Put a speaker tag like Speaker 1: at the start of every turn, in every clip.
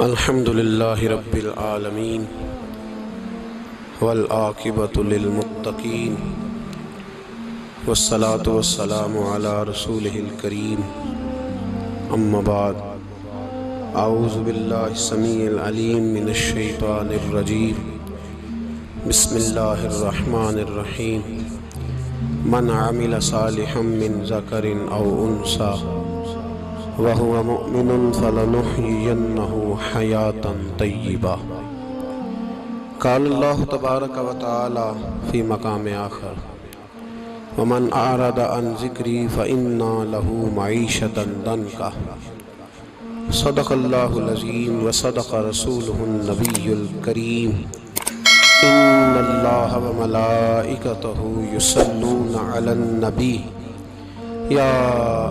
Speaker 1: الحمد للہ رب العالمین والعاقبۃ للمتقین والصلاة والسلام علی رسولہ الکریم اما بعد اعوذ باللہ السمیع العلیم من الشیطان الرجیم بسم اللہ الرحمن الرحیم من عمل صالحا من ذکر او انثی وَهُوَ مُؤْمِنٌ فَلَنُحْيِيَنَّهُ حَيَاةً طَيِّبَةً قال اللہ تبارک و تعالی فی مقام آخر وَمَنْ أَعْرَضَ عَنْ ذِكْرِي فَإِنَّا لَهُ مَعِيشَةً ضَنْكًا صدق اللہ العظیم وصدق رسولہ النبی الکریم ان اللہ وملائکتہ یصلون علی النبی یا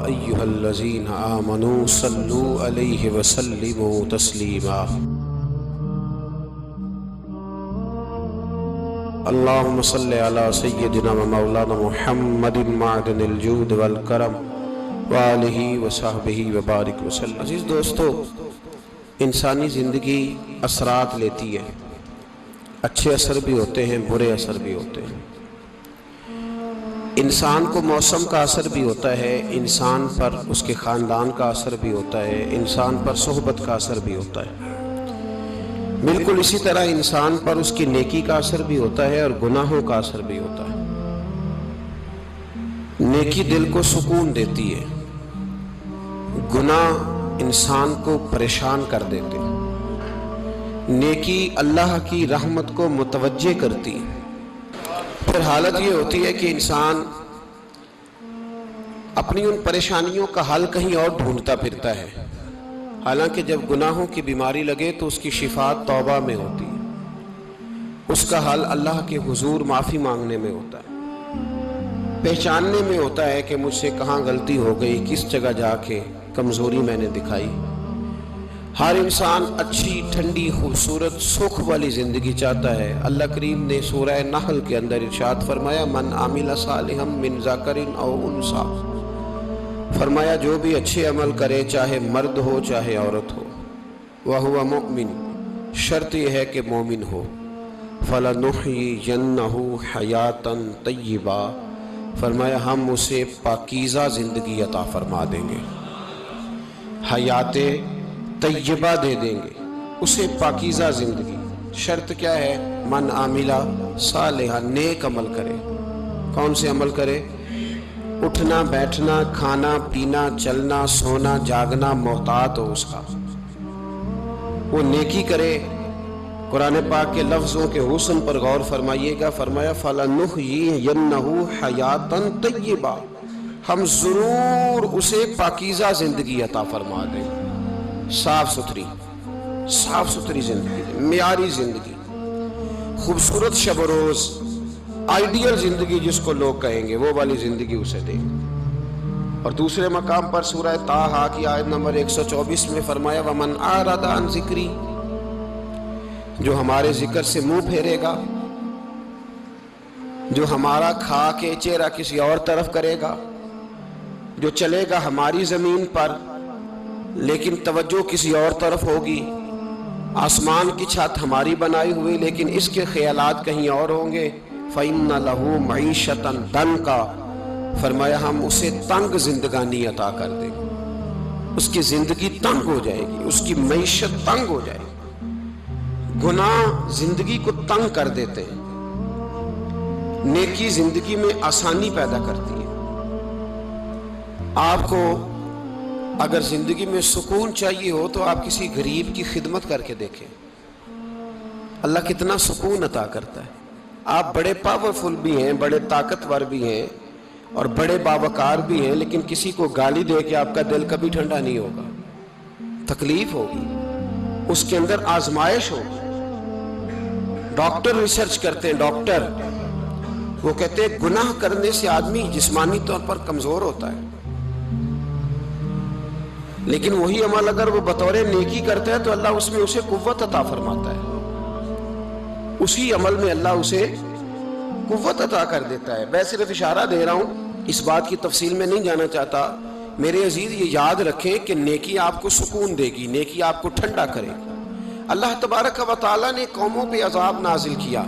Speaker 1: ایہا الذین آمنوا صلوا علیہ وسلموا تسلیما اللہم صلی علی سیدنا و مولانا محمد معدن الجود والکرم وآلہ وصحبہ وبارک وسلم۔ عزیز دوستو، انسانی زندگی اثرات لیتی ہے، اچھے اثر بھی ہوتے ہیں، برے اثر بھی ہوتے ہیں۔ انسان کو موسم کا اثر بھی ہوتا ہے، انسان پر اس کے خاندان کا اثر بھی ہوتا ہے، انسان پر صحبت کا اثر بھی ہوتا ہے۔ بالکل اسی طرح انسان پر اس کی نیکی کا اثر بھی ہوتا ہے اور گناہوں کا اثر بھی ہوتا ہے۔ نیکی دل کو سکون دیتی ہے، گناہ انسان کو پریشان کر دیتے ہیں۔ نیکی اللہ کی رحمت کو متوجہ کرتی ہے۔ پھر حالت یہ ہوتی ہے کہ انسان اپنی ان پریشانیوں کا حل کہیں اور ڈھونڈتا پھرتا ہے، حالانکہ جب گناہوں کی بیماری لگے تو اس کی شفا توبہ میں ہوتی ہے، اس کا حل اللہ کے حضور معافی مانگنے میں ہوتا ہے، پہچاننے میں ہوتا ہے کہ مجھ سے کہاں غلطی ہو گئی، کس جگہ جا کے کمزوری میں نے دکھائی۔ ہر انسان اچھی، ٹھنڈی، خوبصورت، سکھ والی زندگی چاہتا ہے۔ اللہ کریم نے سورہ نحل کے اندر ارشاد فرمایا من عمل صالحا من ذکر او انثی، فرمایا جو بھی اچھے عمل کرے، چاہے مرد ہو چاہے عورت ہو، وَهُوَ مُؤْمِن، شرط یہ ہے کہ مومن ہو، فَلَنُحْيِيَنَّهُ حَيَاةً طَيِّبَةً، فرمایا ہم اسے پاکیزہ زندگی عطا فرما دیں گے، حیات طیبہ دے دیں گے اسے، پاکیزہ زندگی۔ شرط کیا ہے؟ من عاملہ صالحہ، نیک عمل کرے۔ کون سے عمل کرے؟ اٹھنا بیٹھنا، کھانا پینا، چلنا سونا جاگنا محتاط ہو اس کا، وہ نیکی کرے۔ قرآن پاک کے لفظوں کے حسن پر غور فرمائیے گا، فرمایا فَلَنُحْيِيَنَّهُ حَيَاةً طَيِّبَةً، ہم ضرور اسے پاکیزہ زندگی عطا فرما دیں، صاف ستھری زندگی، معیاری زندگی، خوبصورت شب و روز، آئیڈیل زندگی جس کو لوگ کہیں گے، وہ والی زندگی اسے دیں۔ اور دوسرے مقام پر سورہ طٰہٰ کی آیت نمبر 124 میں فرمایا وَمَنْ أَعْرَضَ عَنْ ذِكْرِي، جو ہمارے ذکر سے منہ پھیرے گا، جو ہمارا کھا کے چہرہ کسی اور طرف کرے گا، جو چلے گا ہماری زمین پر لیکن توجہ کسی اور طرف ہوگی، آسمان کی چھت ہماری بنائی ہوئی لیکن اس کے خیالات کہیں اور ہوں گے، فَإِنَّ لَهُ مَعِيشَةً ضَنْكًا، فرمایا ہم اسے تنگ زندگانی عطا کر دیں گے، اس کی زندگی تنگ ہو جائے گی، اس کی معیشت تنگ ہو جائے گی۔ گناہ زندگی کو تنگ کر دیتے ہیں، نیکی زندگی میں آسانی پیدا کرتی ہے۔ آپ کو اگر زندگی میں سکون چاہیے ہو تو آپ کسی غریب کی خدمت کر کے دیکھیں، اللہ کتنا سکون عطا کرتا ہے۔ آپ بڑے پاورفل بھی ہیں، بڑے طاقتور بھی ہیں اور بڑے باوقار بھی ہیں، لیکن کسی کو گالی دے کے آپ کا دل کبھی ٹھنڈا نہیں ہوگا، تکلیف ہوگی، اس کے اندر آزمائش ہوگی۔ ڈاکٹر ریسرچ کرتے ہیں، ڈاکٹر وہ کہتے ہیں گناہ کرنے سے آدمی جسمانی طور پر کمزور ہوتا ہے، لیکن وہی عمل اگر وہ بطور نیکی کرتا ہے تو اللہ اس میں اسے قوت عطا فرماتا ہے، اسی عمل میں اللہ اسے قوت عطا کر دیتا ہے۔ میں صرف اشارہ دے رہا ہوں، اس بات کی تفصیل میں نہیں جانا چاہتا۔ میرے عزیز یہ یاد رکھیں کہ نیکی آپ کو سکون دے گی، نیکی آپ کو ٹھنڈا کرے گی۔ اللہ تبارک و تعالیٰ نے قوموں پہ عذاب نازل کیا،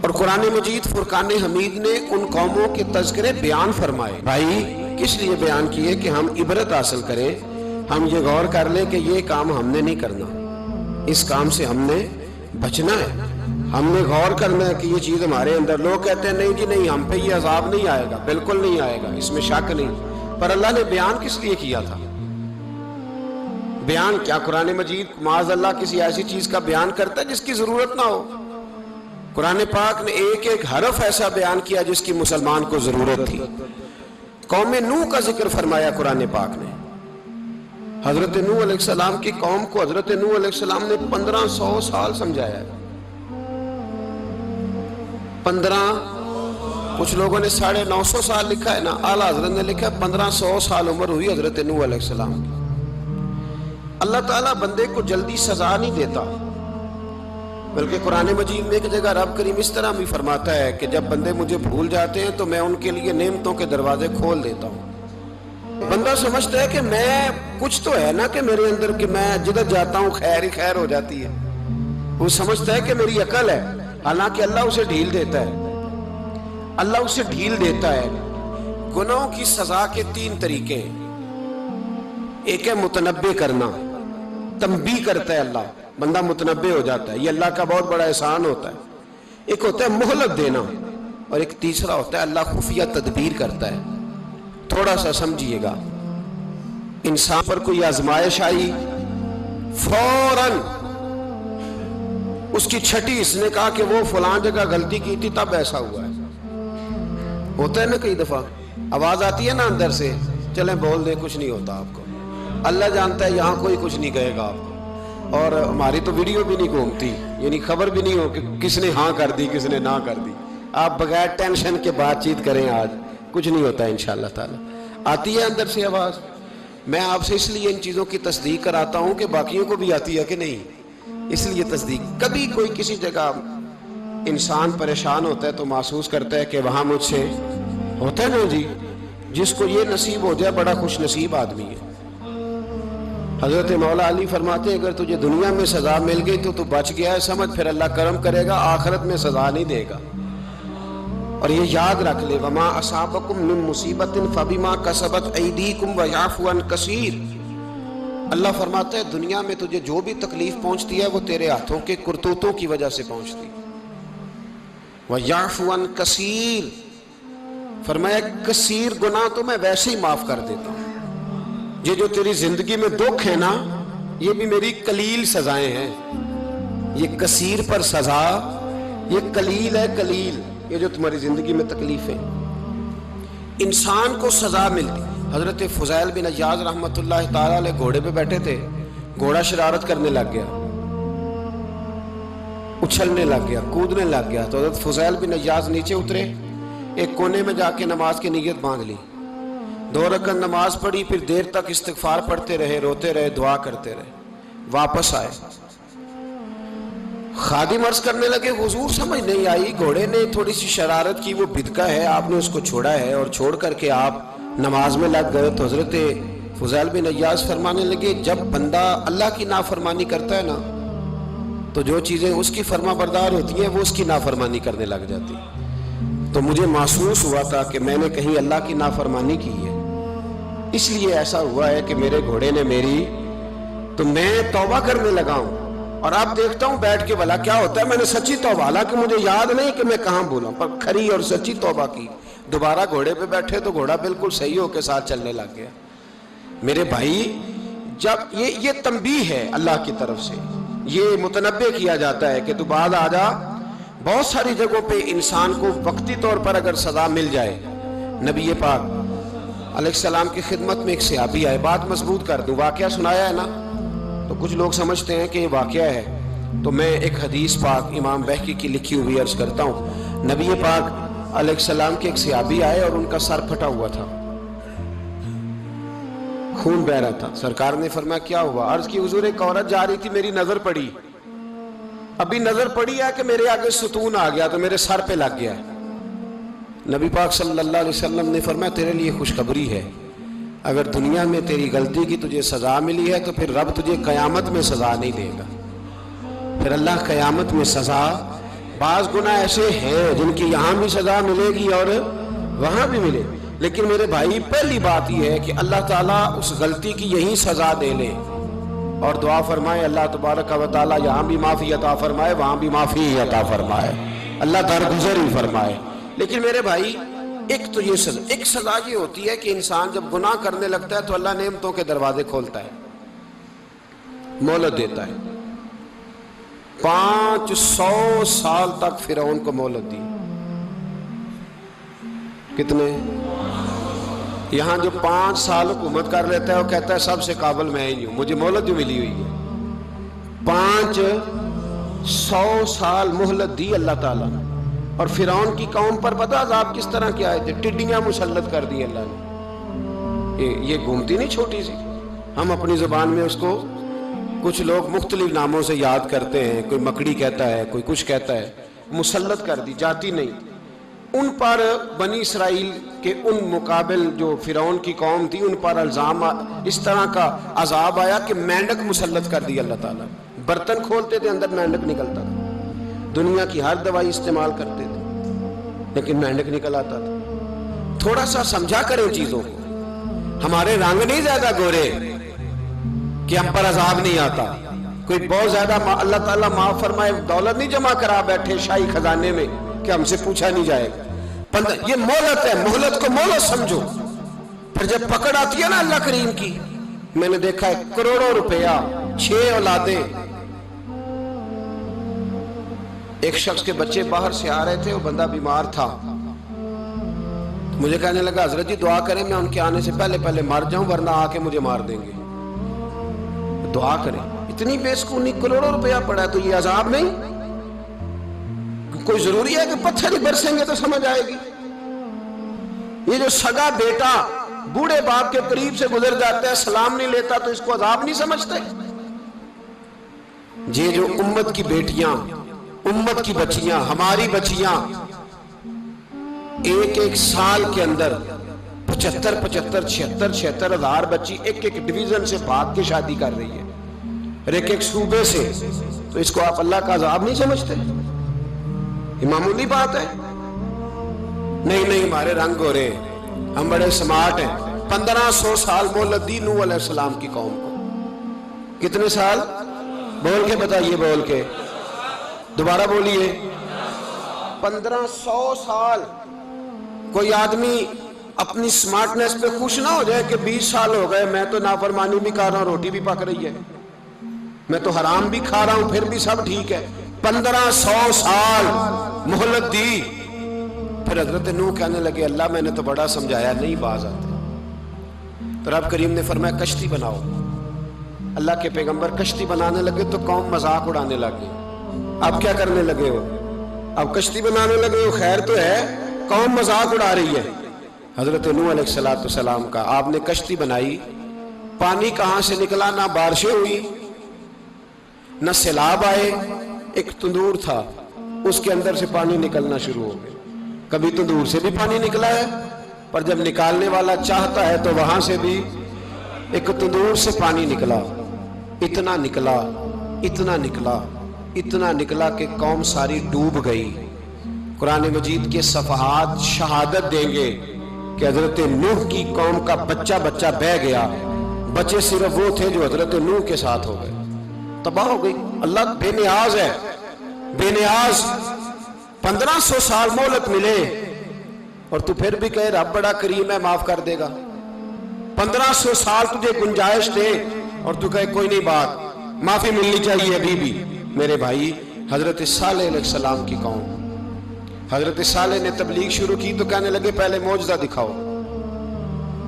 Speaker 1: اور قرآن مجید فرقان حمید نے ان قوموں کے تذکرے بیان فرمائے۔ بھائی کس لیے بیان کیے؟ کہ ہم عبرت حاصل کریں، ہم یہ غور کر لیں کہ یہ کام ہم نے نہیں کرنا، اس کام سے ہم نے بچنا ہے، ہم نے غور کرنا ہے کہ یہ چیز ہمارے اندر۔ لوگ کہتے ہیں نہیں جی نہیں، ہم پہ یہ عذاب نہیں آئے گا، بالکل نہیں آئے گا، اس میں شک نہیں۔ پر اللہ نے بیان کس لیے کیا تھا؟ بیان کیا قرآن مجید معاذ اللہ کسی ایسی چیز کا بیان کرتا ہے جس کی ضرورت نہ ہو؟ قرآن پاک نے ایک ایک حرف ایسا بیان کیا جس کی مسلمان کو ضرورت تھی۔ قوم نوح کا ذکر فرمایا قرآن پاک نے۔ حضرت نوح علیہ السلام کی قوم کو حضرت نوح علیہ السلام نے 1500 سال سمجھایا ہے۔ 15، کچھ لوگوں نے 950 سال لکھا ہے نا، اعلیٰ حضرت نے لکھا ہے 1500 سال عمر ہوئی حضرت نوح علیہ السلام کی۔ اللہ تعالیٰ بندے کو جلدی سزا نہیں دیتا، بلکہ قرآن مجید میں ایک جگہ رب کریم اس طرح بھی فرماتا ہے کہ جب بندے مجھے بھول جاتے ہیں تو میں ان کے لیے نعمتوں کے دروازے کھول دیتا ہوں۔ بندہ سمجھتا ہے کہ میں کچھ تو ہے نا کہ میرے اندر، کہ میں جدھر جاتا ہوں خیر ہی خیر ہو جاتی ہے، وہ سمجھتا ہے کہ میری عقل ہے، حالانکہ اللہ اسے ڈھیل دیتا ہے۔ اللہ اسے ڈھیل دیتا ہے۔ گناہوں کی سزا کے 3 طریقے ہیں۔ ایک ہے متنبع کرنا، تنبیہ کرتا ہے اللہ، بندہ متنبع ہو جاتا ہے، یہ اللہ کا بہت بڑا احسان ہوتا ہے۔ ایک ہوتا ہے مہلت دینا، اور ایک تیسرا ہوتا ہے اللہ خفیہ تدبیر کرتا ہے۔ تھوڑا سا سمجھیے گا، انسان پر کوئی آزمائش آئی، فوراً اس کی چھٹی اس نے کہا کہ وہ فلاں جگہ غلطی کی تھی تب ایسا ہوا ہے۔ ہوتا ہے نا کئی دفعہ آواز آتی ہے نا اندر سے، چلیں بول دیں کچھ نہیں ہوتا آپ کو، اللہ جانتا ہے یہاں کوئی کچھ نہیں کہے گا آپ کو، اور ہماری تو ویڈیو بھی نہیں گھومتی، یعنی خبر بھی نہیں ہو کہ کس نے ہاں کر دی کس نے نہ کر دی۔ آپ بغیر ٹینشن کے بات چیت کریں، آج کچھ نہیں ہوتا ہے انشاءاللہ تعالی۔ آتی ہے اندر سے آواز، میں آپ سے اس لیے ان چیزوں کی تصدیق کراتا ہوں کہ باقیوں کو بھی آتی ہے کہ نہیں، اس لیے تصدیق۔ کبھی کوئی کسی جگہ انسان پریشان ہوتا ہے تو محسوس کرتا ہے کہ وہاں مجھ سے ہوتا ہے نا جی، جس کو یہ نصیب ہو جائے بڑا خوش نصیب آدمی ہے۔ حضرت مولا علی فرماتے ہیں اگر تجھے دنیا میں سزا مل گئی تو بچ گیا ہے، سمجھ پھر اللہ کرم کرے گا، آخرت میں سزا نہیں دے گا۔ اور یہ یاد رکھ لے، وما اصابکم من مصیبت فبما کسبت ایدیکم ویعفو عن کثیر۔ اللہ فرماتا ہے دنیا میں تجھے جو بھی تکلیف پہنچتی ہے وہ تیرے ہاتھوں کے کرتوتوں کی وجہ سے پہنچتی ہے۔ ویعفو عن کثیر، فرمایا کثیر گناہ تو میں ویسے ہی معاف کر دیتا ہوں۔ یہ جو تیری زندگی میں دکھ ہے نا، یہ بھی میری قلیل سزائیں ہیں۔ یہ کثیر پر سزا، یہ قلیل ہے، قلیل یہ جو تمہاری زندگی میں تکلیفیں۔ انسان کو سزا ملتی۔ حضرت فضیل بن عیاض رحمۃ اللہ تعالی علیہ گھوڑے پہ بیٹھے تھے، گھوڑا شرارت کرنے لگ گیا، اچھلنے لگ گیا، کودنے لگ گیا، تو حضرت فضیل بن عیاض نیچے اترے، ایک کونے میں جا کے نماز کی نیت باندھ لی، 2 رکعت نماز پڑھی، پھر دیر تک استغفار پڑھتے رہے، روتے رہے، دعا کرتے رہے، واپس آئے۔ خادم عرض کرنے لگے حضور سمجھ نہیں آئی، گھوڑے نے تھوڑی سی شرارت کی، وہ بدکا ہے، آپ نے اس کو چھوڑا ہے اور چھوڑ کر کے آپ نماز میں لگ گئے۔ تو حضرت فضیل بن عیاض فرمانے لگے جب بندہ اللہ کی نافرمانی کرتا ہے نا تو جو چیزیں اس کی فرما بردار ہوتی ہیں وہ اس کی نافرمانی کرنے لگ جاتی۔ تو مجھے محسوس ہوا تھا کہ میں نے کہیں اللہ کی نافرمانی کی ہے، اس لیے ایسا ہوا ہے کہ میرے گھوڑے نے میری، تو میں توبہ کرنے لگا ہوں، اور اب دیکھتا ہوں بیٹھ کے بھلا کیا ہوتا ہے۔ میں نے سچی توبہ، حالانکہ مجھے یاد نہیں کہ میں کہاں بولا، پر کھری اور سچی توبہ کی۔ دوبارہ گھوڑے پہ بیٹھے تو گھوڑا بالکل صحیح ہو کے ساتھ چلنے لگ گیا۔ میرے بھائی جب یہ تنبیہ ہے اللہ کی طرف سے، یہ متنبع کیا جاتا ہے کہ تو بعد آ جا۔ بہت ساری جگہوں پہ انسان کو وقتی طور پر اگر سزا مل جائے، نبی پاک علیہ السلام کی خدمت میں ایک صحابی آئے، بات مضبوط کر دوں، واقعہ سنایا ہے نا تو کچھ لوگ سمجھتے ہیں کہ یہ واقعہ ہے، تو میں ایک حدیث پاک امام بہقی کی لکھی ہوئی عرض کرتا ہوں۔ نبی پاک علیہ السلام کے ایک صحابی آئے اور ان کا سر پھٹا ہوا تھا، خون بہ رہا تھا۔ سرکار نے فرمایا کیا ہوا؟ عرض کی حضور ایک عورت جا رہی تھی، میری نظر پڑی، ابھی نظر پڑی ہے کہ میرے آگے ستون آ گیا تو میرے سر پہ لگ گیا۔ نبی پاک صلی اللہ علیہ وسلم نے فرمایا تیرے لیے خوشخبری ہے، اگر دنیا میں تیری غلطی کی تجھے سزا ملی ہے تو پھر رب تجھے قیامت میں سزا نہیں دے گا. پھر اللہ قیامت میں سزا، بعض گناہ ایسے ہیں جن کی یہاں بھی سزا ملے گی اور وہاں بھی ملے، لیکن میرے بھائی پہلی بات یہ ہے کہ اللہ تعالیٰ اس غلطی کی یہی سزا دے لے اور دعا فرمائے اللہ تبارک و تعالیٰ یہاں بھی معافی عطا فرمائے وہاں بھی معافی عطا فرمائے، اللہ درگزر ہی فرمائے. لیکن میرے بھائی ایک تو یہ سزا، ایک سزا یہ ہوتی ہے کہ انسان جب گناہ کرنے لگتا ہے تو اللہ نعمتوں کے دروازے کھولتا ہے، مہلت دیتا ہے. 500 سال تک فرعون کو مہلت دی. کتنے؟ یہاں جو 5 سال حکومت کر لیتا ہے وہ کہتا ہے سب سے قابل میں ہی ہوں، مجھے مہلت جو ملی ہوئی ہے. 500 سال مہلت دی اللہ تعالیٰ نے. اور فرعون کی قوم پر پتہ عذاب کس طرح کیا ہے؟ ٹڈیاں مسلط کر دی اللہ نے. یہ گھومتی نہیں چھوٹی سی، ہم اپنی زبان میں اس کو کچھ لوگ مختلف ناموں سے یاد کرتے ہیں، کوئی مکڑی کہتا ہے، کوئی کچھ کہتا ہے. مسلط کر دی، جاتی نہیں. ان پر بنی اسرائیل کے ان مقابل جو فرعون کی قوم تھی ان پر الزام اس طرح کا عذاب آیا کہ مینڈک مسلط کر دی اللہ تعالیٰ. برتن کھولتے تھے اندر مینڈک نکلتا تھا، دنیا کی ہر دوائی استعمال کرتے تھے لیکن مینڈک نکل آتا تھا. تھوڑا سا سمجھا کریں چیزوں کو. ہمارے رنگ نہیں زیادہ گورے کہ ہم پر عذاب نہیں آتا. کوئی بہت زیادہ اللہ تعالیٰ معاف فرمائے دولت نہیں جمع کرا بیٹھے شاہی خزانے میں کہ ہم سے پوچھا نہیں جائے گا. یہ مہلت ہے، مہلت کو مہلت سمجھو. پھر جب پکڑ آتی ہے نا اللہ کریم کی، میں نے دیکھا ہے کروڑوں روپیہ، 6 اولادیں. ایک شخص کے بچے باہر سے آ رہے تھے، وہ بندہ بیمار تھا. مجھے کہنے لگا حضرت جی دعا کریں میں ان کے آنے سے پہلے مر جاؤں ورنہ آ کے مجھے مار دیں گے. دعا کریں. اتنی بے سکونی، کروڑوں روپیہ پڑا ہے تو یہ عذاب نہیں؟ کوئی ضروری ہے کہ پتھر ہی برسیں گے تو سمجھ آئے گی؟ یہ جو سگا بیٹا بوڑھے باپ کے قریب سے گزر جاتا ہے سلام نہیں لیتا تو اس کو عذاب نہیں سمجھتے؟ یہ جو امت کی بیٹیاں، امت کی بچیاں، ہماری بچیاں ایک سال کے اندر 75 76 ہزار بچی ایک ڈویژن سے بھاگ کے شادی کر رہی ہے اور ایک صوبے سے، تو اس کو آپ اللہ کا عذاب نہیں سمجھتے؟ یہ معمولی بات ہے؟ نہیں ہمارے رنگ ہو رہے ہیں، ہم بڑے سمارٹ ہیں. 1500 سال مہلت دی نوح علیہ السلام کی قوم کو. کتنے سال؟ بول کے بتائیے، بول کے دوبارہ بولیے. 1500 سال. کوئی آدمی اپنی سمارٹنس پہ خوش نہ ہو جائے کہ 20 سال ہو گئے میں تو نافرمانی بھی کر رہا ہوں، روٹی بھی پک رہی ہے، میں تو حرام بھی کھا رہا ہوں پھر بھی سب ٹھیک ہے. 1500 سال مہلت دی. پھر حضرت نوح کہنے لگے اللہ میں نے تو بڑا سمجھایا نہیں باز آتے. تو رب کریم نے فرمایا کشتی بناؤ. اللہ کے پیغمبر کشتی بنانے لگے تو قوم مذاق اڑانے لگے. اب کیا کرنے لگے ہو؟ اب کشتی بنانے لگے ہو، خیر تو ہے، قوم مذاق اڑا رہی ہے. حضرت نوح علیہ السلام کا آپ نے کشتی بنائی، پانی کہاں سے نکلا؟ نہ بارشیں ہوئی نہ سیلاب آئے. ایک تندور تھا اس کے اندر سے پانی نکلنا شروع ہو گیا. کبھی تندور سے بھی پانی نکلا ہے، پر جب نکالنے والا چاہتا ہے تو وہاں سے بھی ایک تندور سے پانی نکلا. اتنا نکلا، اتنا نکلا، اتنا نکلا کہ قوم ساری ڈوب گئی. قرآن مجید کے صفحات شہادت دیں گے کہ حضرت نوح کی قوم کا بچہ بہ گیا. بچے صرف وہ تھے جو حضرت نوح کے ساتھ ہو گئے، تباہ ہو گئی. اللہ بے نیاز ہے، بے نیاز. 1500 سال مہلت ملے اور تو پھر بھی کہے رب بڑا کریم ہے معاف کر دے گا. 1500 سال تجھے گنجائش دے اور تو کہے کوئی نہیں بات معافی ملنی چاہیے ابھی بھی. میرے بھائی حضرت صالح علیہ السلام کی قوم، حضرت صالح نے تبلیغ شروع کی تو کہنے لگے پہلے معجزہ دکھاؤ.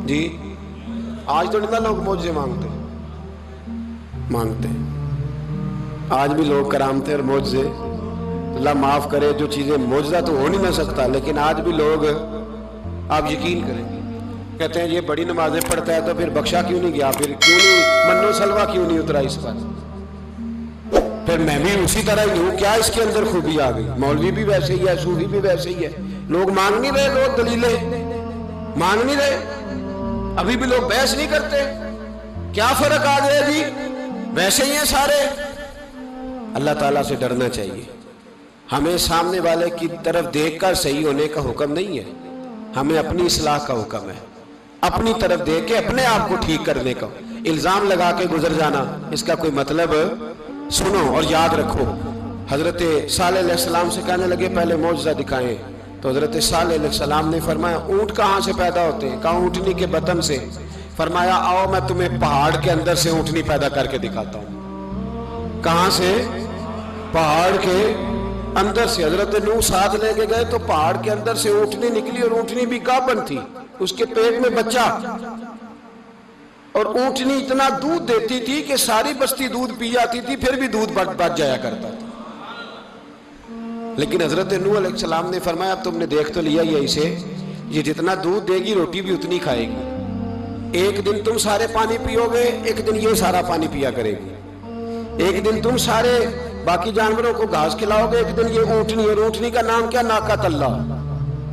Speaker 1: جی آج تو نہیں لوگ معجزے مانگتے، آج بھی لوگ کرامتے اور معجزے. اللہ معاف کرے، جو چیزیں معجزہ تو ہو نہیں نہ سکتا لیکن آج بھی لوگ، آپ یقین کریں، کہتے ہیں یہ بڑی نمازیں پڑھتا ہے تو پھر بخشا کیوں نہیں گیا، پھر کیوں نہیں منو سلوا کیوں نہیں اترا اس پر، پھر میں بھی اسی طرح ہی ہوں، کیا اس کے اندر خوبی آ گئی؟ مولوی بھی ویسے ہی ہے، صوفی بھی ویسے ہی ہے. لوگ مانگ نہیں رہے، لوگ دلیلیں مانگ نہیں رہے. ابھی بھی لوگ بحث نہیں کرتے، کیا فرق آ گیا جی، ویسے ہی ہیں سارے۔ اللہ تعالیٰ سے ڈرنا چاہیے۔ ہمیں سامنے والے کی طرف دیکھ کر صحیح ہونے کا حکم نہیں ہے، ہمیں اپنی اصلاح کا حکم ہے، اپنی طرف دیکھ کے اپنے آپ کو ٹھیک کرنے کا۔ الزام لگا کے گزر جانا، اس کا کوئی مطلب سنو اور یاد رکھو۔ حضرت صالح علیہ السلام سے کہنے لگے پہلے معجزہ دکھائیں، تو حضرت صالح علیہ السلام نے فرمایا اونٹ کہاں سے پیدا ہوتے ہیں؟ کہا اونٹنی کے بطن سے۔ فرمایا آؤ میں تمہیں پہاڑ کے اندر سے اونٹنی پیدا کر کے دکھاتا ہوں۔ کہاں سے؟ پہاڑ کے اندر سے۔ حضرت نوح ساتھ لے کے گئے تو پہاڑ کے اندر سے اونٹنی نکلی، اور اونٹنی بھی گابن تھی، اس کے پیٹ میں بچہ، اور اونٹنی اتنا دودھ دیتی تھی کہ ساری بستی دودھ پی جاتی تھی، پھر بھی دودھ بچ جایا کرتا تھا۔ لیکن حضرت نوح علیہ السلام نے فرمایا اب تم نے دیکھ تو لیا یہ اسے، یہ جتنا دودھ دے گی روٹی بھی اتنی کھائے گی، ایک دن تم سارے پانی پیو گے، ایک دن یہ سارا پانی پیا کرے گی، ایک دن تم سارے باقی جانوروں کو گھاس کھلاؤ گے، ایک دن یہ اونٹنی، اور اونٹنی کا نام کیا؟ ناقۃ اللہ،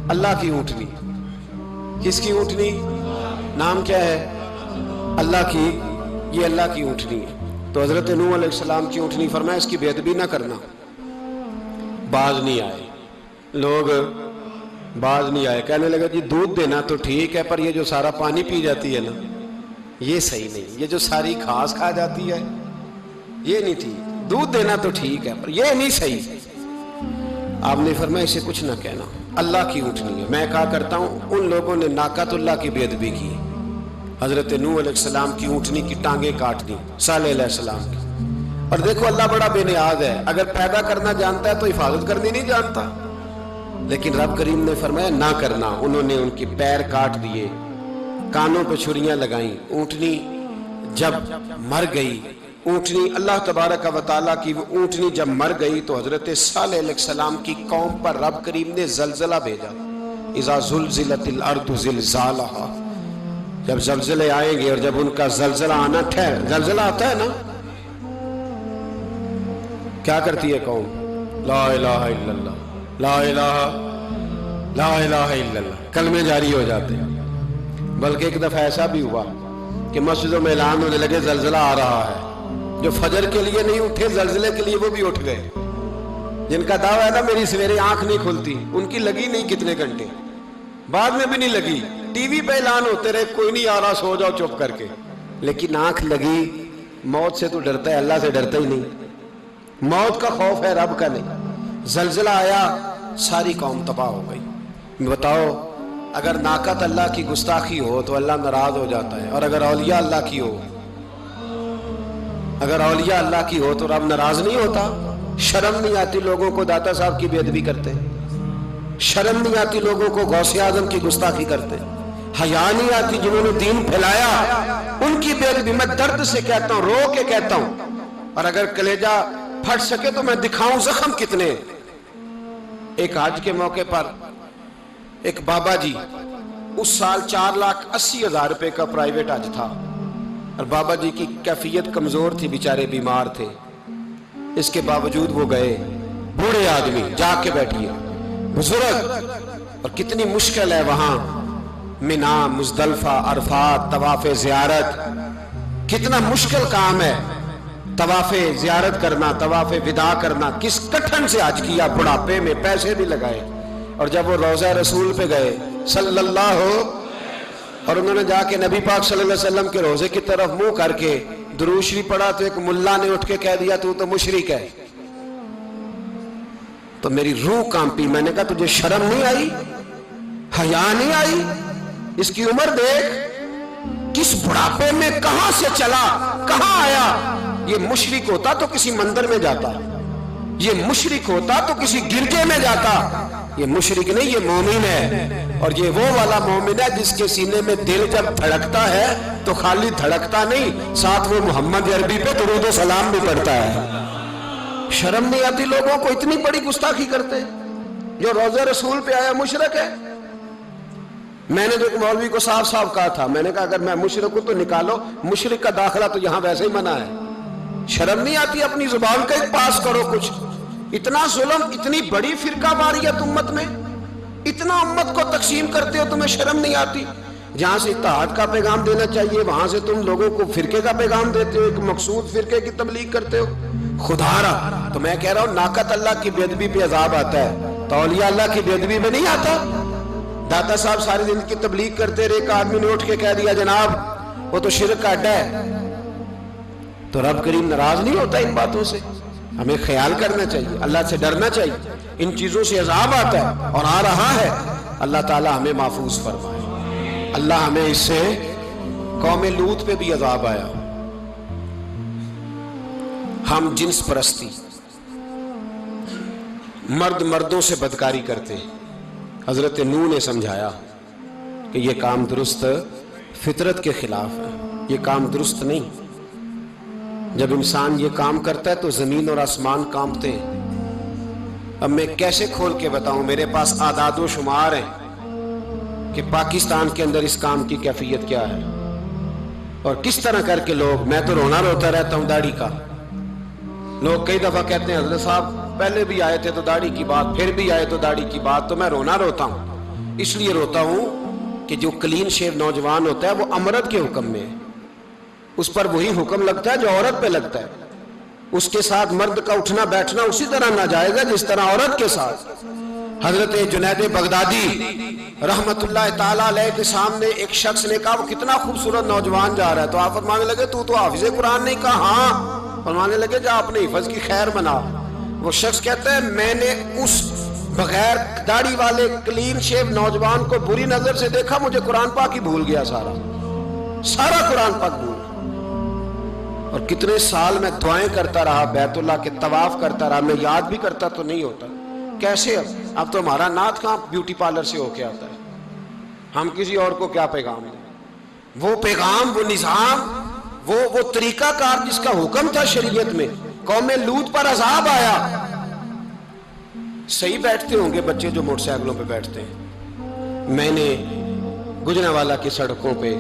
Speaker 1: اللہ کی اونٹنی۔ کس کی اونٹنی؟ نام کیا ہے؟ اللہ کی، یہ اللہ کی اونٹنی ہے۔ تو حضرت نوح علیہ السلام کی اونٹنی فرمایا اس کی بے ادبی نہ کرنا۔ باز نہیں آئے لوگ، باز نہیں آئے، کہنے لگا جی دودھ دینا تو ٹھیک ہے، پر یہ جو سارا پانی پی جاتی ہے نا یہ صحیح نہیں، یہ جو ساری گھاس کھا جاتی ہے یہ نہیں ٹھیک، دودھ دینا تو ٹھیک ہے پر یہ نہیں صحیح۔ آپ نے فرمایا اسے کچھ نہ کہنا، اللہ کی اونٹنی ہے۔ میں کہا کرتا ہوں ان لوگوں نے ناقۃ اللہ کی بے ادبی کی، حضرت نوح علیہ السلام کی اونٹنی کی ٹانگیں کاٹ دی، صالح علیہ السلام کی۔ اور دیکھو اللہ بڑا بے نیاز ہے، اگر پیدا کرنا جانتا ہے تو حفاظت کرنی نہیں جانتا، لیکن رب کریم نے فرمایا نہ کرنا۔ انہوں نے ان کے پیر کاٹ دیے، کانوں پہ چھریاں لگائیں۔ اونٹنی جب مر گئی، اونٹنی اللہ تبارک و تعالیٰ کی وہ اونٹنی جب مر گئی تو حضرت صالح علیہ السلام کی قوم پر رب کریم نے زلزلہ بھیجا۔ اذا زلزلت الارض زلزالہا، جب زلزلے آئیں گے اور جب ان کا زلزلہ آنا زلزلہ آتا ہے نا، کیا کرتی ہے قوم؟ لا الہ الا اللہ، لا الہ لا الہ الا اللہ، کلمے جاری ہو جاتے ہیں۔ بلکہ ایک دفعہ ایسا بھی ہوا کہ مسجدوں میں اعلان ہونے لگے زلزلہ آ رہا ہے، جو فجر کے لیے نہیں اٹھے زلزلے کے لیے وہ بھی اٹھ گئے، جن کا دعویٰ ہے نا میری سویرے آنکھ نہیں کھلتی، ان کی لگی نہیں کتنے گھنٹے، بعد میں بھی نہیں لگی، ٹی وی پہ اعلان ہوتے رہے کوئی نہیں آ رہا سو جاؤ چپ کر کے، لیکن آنکھ لگی۔ موت سے تو ڈرتا ہے، اللہ سے ڈرتا ہی نہیں، موت کا خوف ہے رب کا نہیں۔ زلزلہ آیا، ساری قوم تباہ ہو گئی۔ بتاؤ اگر ناقۃ اللہ کی گستاخی ہو تو اللہ ناراض ہو جاتا ہے، اور اگر اولیاء اللہ کی ہو، اگر اولیاء اللہ کی ہو تو رب ناراض نہیں ہوتا؟ شرم نہیں آتی لوگوں کو داتا صاحب کی بے ادبی کرتے، شرم نہیں آتی لوگوں کو غوث اعظم کی گستاخی کرتے، حیا نہیں آتی جنہوں نے دین پھیلایا ان کی بے ادبی؟ میں درد سے کہتا ہوں، رو کے کہتا ہوں، اور اگر کلیجہ پھٹ سکے تو میں دکھاؤں زخم کتنے۔ ایک حج کے موقع پر ایک بابا جی، اس سال 4,80,000 روپے کا پرائیویٹ حج تھا، اور بابا جی کی کیفیت کمزور تھی، بیچارے بیمار تھے، اس کے باوجود وہ گئے۔ بوڑھے آدمی جا کے بیٹھیے، بزرگ، اور کتنی مشکل ہے وہاں منا، مزدلفہ، عرفات، طواف زیارت، کتنا مشکل کام ہے طواف زیارت کرنا، طواف وداع کرنا۔ کس کٹھن سے حج کیا، بڑھاپے میں پیسے بھی لگائے، اور جب وہ روضہ رسول پہ گئے صلی اللہ، اور انہوں نے جا کے نبی پاک صلی اللہ علیہ وسلم کے روضے کی طرف منہ کر کے درود شریف پڑھا تو ایک ملا نے اٹھ کے کہہ دیا تو مشرک ہے۔ تو میری روح کانپی، میں نے کہا تجھے شرم نہیں آئی، حیا نہیں آئی؟ اس کی عمر دیکھ، کس بڑھاپے میں کہاں سے چلا، کہاں آیا۔ یہ مشرک ہوتا تو کسی مندر میں جاتا، یہ مشرک ہوتا تو کسی گرجے میں جاتا، یہ مشرک نہیں، یہ مومن ہے، اور یہ وہ والا مومن ہے جس کے سینے میں دل جب دھڑکتا ہے تو خالی دھڑکتا نہیں، ساتھ وہ محمد عربی پہ درود و سلام بھی پڑھتا ہے۔ شرم نہیں آتی لوگوں کو؟ اتنی بڑی گستاخی کرتے، جو روضہ رسول پہ آیا مشرک ہے۔ میں نے جو ایک مولوی کو صاف صاف کہا تھا، میں نے کہا اگر میں مشرک ہوں تو نکالو، مشرک کا داخلہ تو یہاں ویسے ہی منع ہے۔ شرم نہیں آتی؟ اپنی زبان کا ایک پاس کرو کچھ۔ اتنا ظلم، اتنی بڑی فرقہ واریت امت میں، اتنا امت کو تقسیم کرتے ہو، تمہیں شرم نہیں آتی؟ جہاں سے اتحاد کا پیغام دینا چاہیے وہاں سے تم لوگوں کو فرقے کا پیغام دیتے ہو، ایک مقصود فرقے کی تبلیغ کرتے ہو. خدا را تو میں کہہ رہا ہوں ناقت اللہ کی بے ادبی پہ عذاب آتا ہے تو اولیاء اللہ کی بے ادبی میں نہیں آتا. داتا صاحب ساری دن کی تبلیغ کرتے رہے، ایک آدمی نے اٹھ کے کہہ دیا جناب وہ تو شرک کا اڈا ہے، تو رب کریم ناراض نہیں ہوتا ان باتوں سے؟ ہمیں خیال کرنا چاہیے، اللہ سے ڈرنا چاہیے. ان چیزوں سے عذاب آتا ہے اور آ رہا ہے. اللہ تعالی ہمیں محفوظ فرمائے. اللہ ہمیں اس سے قوم لوط پہ بھی عذاب آیا. ہم جنس پرستی، مرد مردوں سے بدکاری کرتے ہیں. حضرت نوح نے سمجھایا کہ یہ کام درست فطرت کے خلاف ہے، یہ کام درست نہیں. جب انسان یہ کام کرتا ہے تو زمین اور آسمان کانپتے ہیں. اب میں کیسے کھول کے بتاؤں، میرے پاس اعداد و شمار ہیں کہ پاکستان کے اندر اس کام کی کیفیت کیا ہے اور کس طرح کر کے لوگ، میں تو رونا روتا رہتا ہوں داڑھی کا. لوگ کئی دفعہ کہتے ہیں حضرت صاحب پہلے بھی آئے تھے تو داڑھی کی بات، پھر بھی آئے تو داڑھی کی بات. تو میں رونا روتا ہوں، اس لیے روتا ہوں کہ جو کلین شیو نوجوان ہوتا ہے وہ امرد کے حکم میں ہے، اس پر وہی حکم لگتا ہے جو عورت پہ لگتا ہے. اس کے ساتھ مرد کا اٹھنا بیٹھنا اسی طرح ناجائز ہے جس طرح عورت کے ساتھ. حضرت جنید بغدادی رحمت اللہ تعالیٰ علیہ کے سامنے ایک شخص نے کہا وہ کتنا خوبصورت نوجوان جا رہا ہے، تو آپ فرمانے لگے تو حافظ قرآن نہیں؟ کہا ہاں. فرمانے لگے جا اپنے حفظ کی خیر بنا. وہ شخص کہتا ہے میں نے اس بغیر داڑھی والے کلین شیو نوجوان کو بری نظر سے دیکھا، مجھے قرآن پاک ہی بھول گیا، سارا قرآن پاک بھول. اور کتنے سال میں دعائیں کرتا رہا، بیت اللہ کے طواف کرتا رہا، میں یاد بھی کرتا تو نہیں ہوتا. کیسے اب تو ہمارا نعت کہاں بیوٹی پارلر سے ہو کے آتا ہے، ہم کسی اور کو کیا پیغام دیں؟ وہ پیغام، وہ نظام، وہ طریقہ کار جس کا حکم تھا شریعت میں. قوم لوط پر عذاب آیا. صحیح بیٹھتے ہوں گے بچے جو موٹر سائیکلوں پہ بیٹھتے ہیں. میں نے گجرانوالہ کی سڑکوں پہ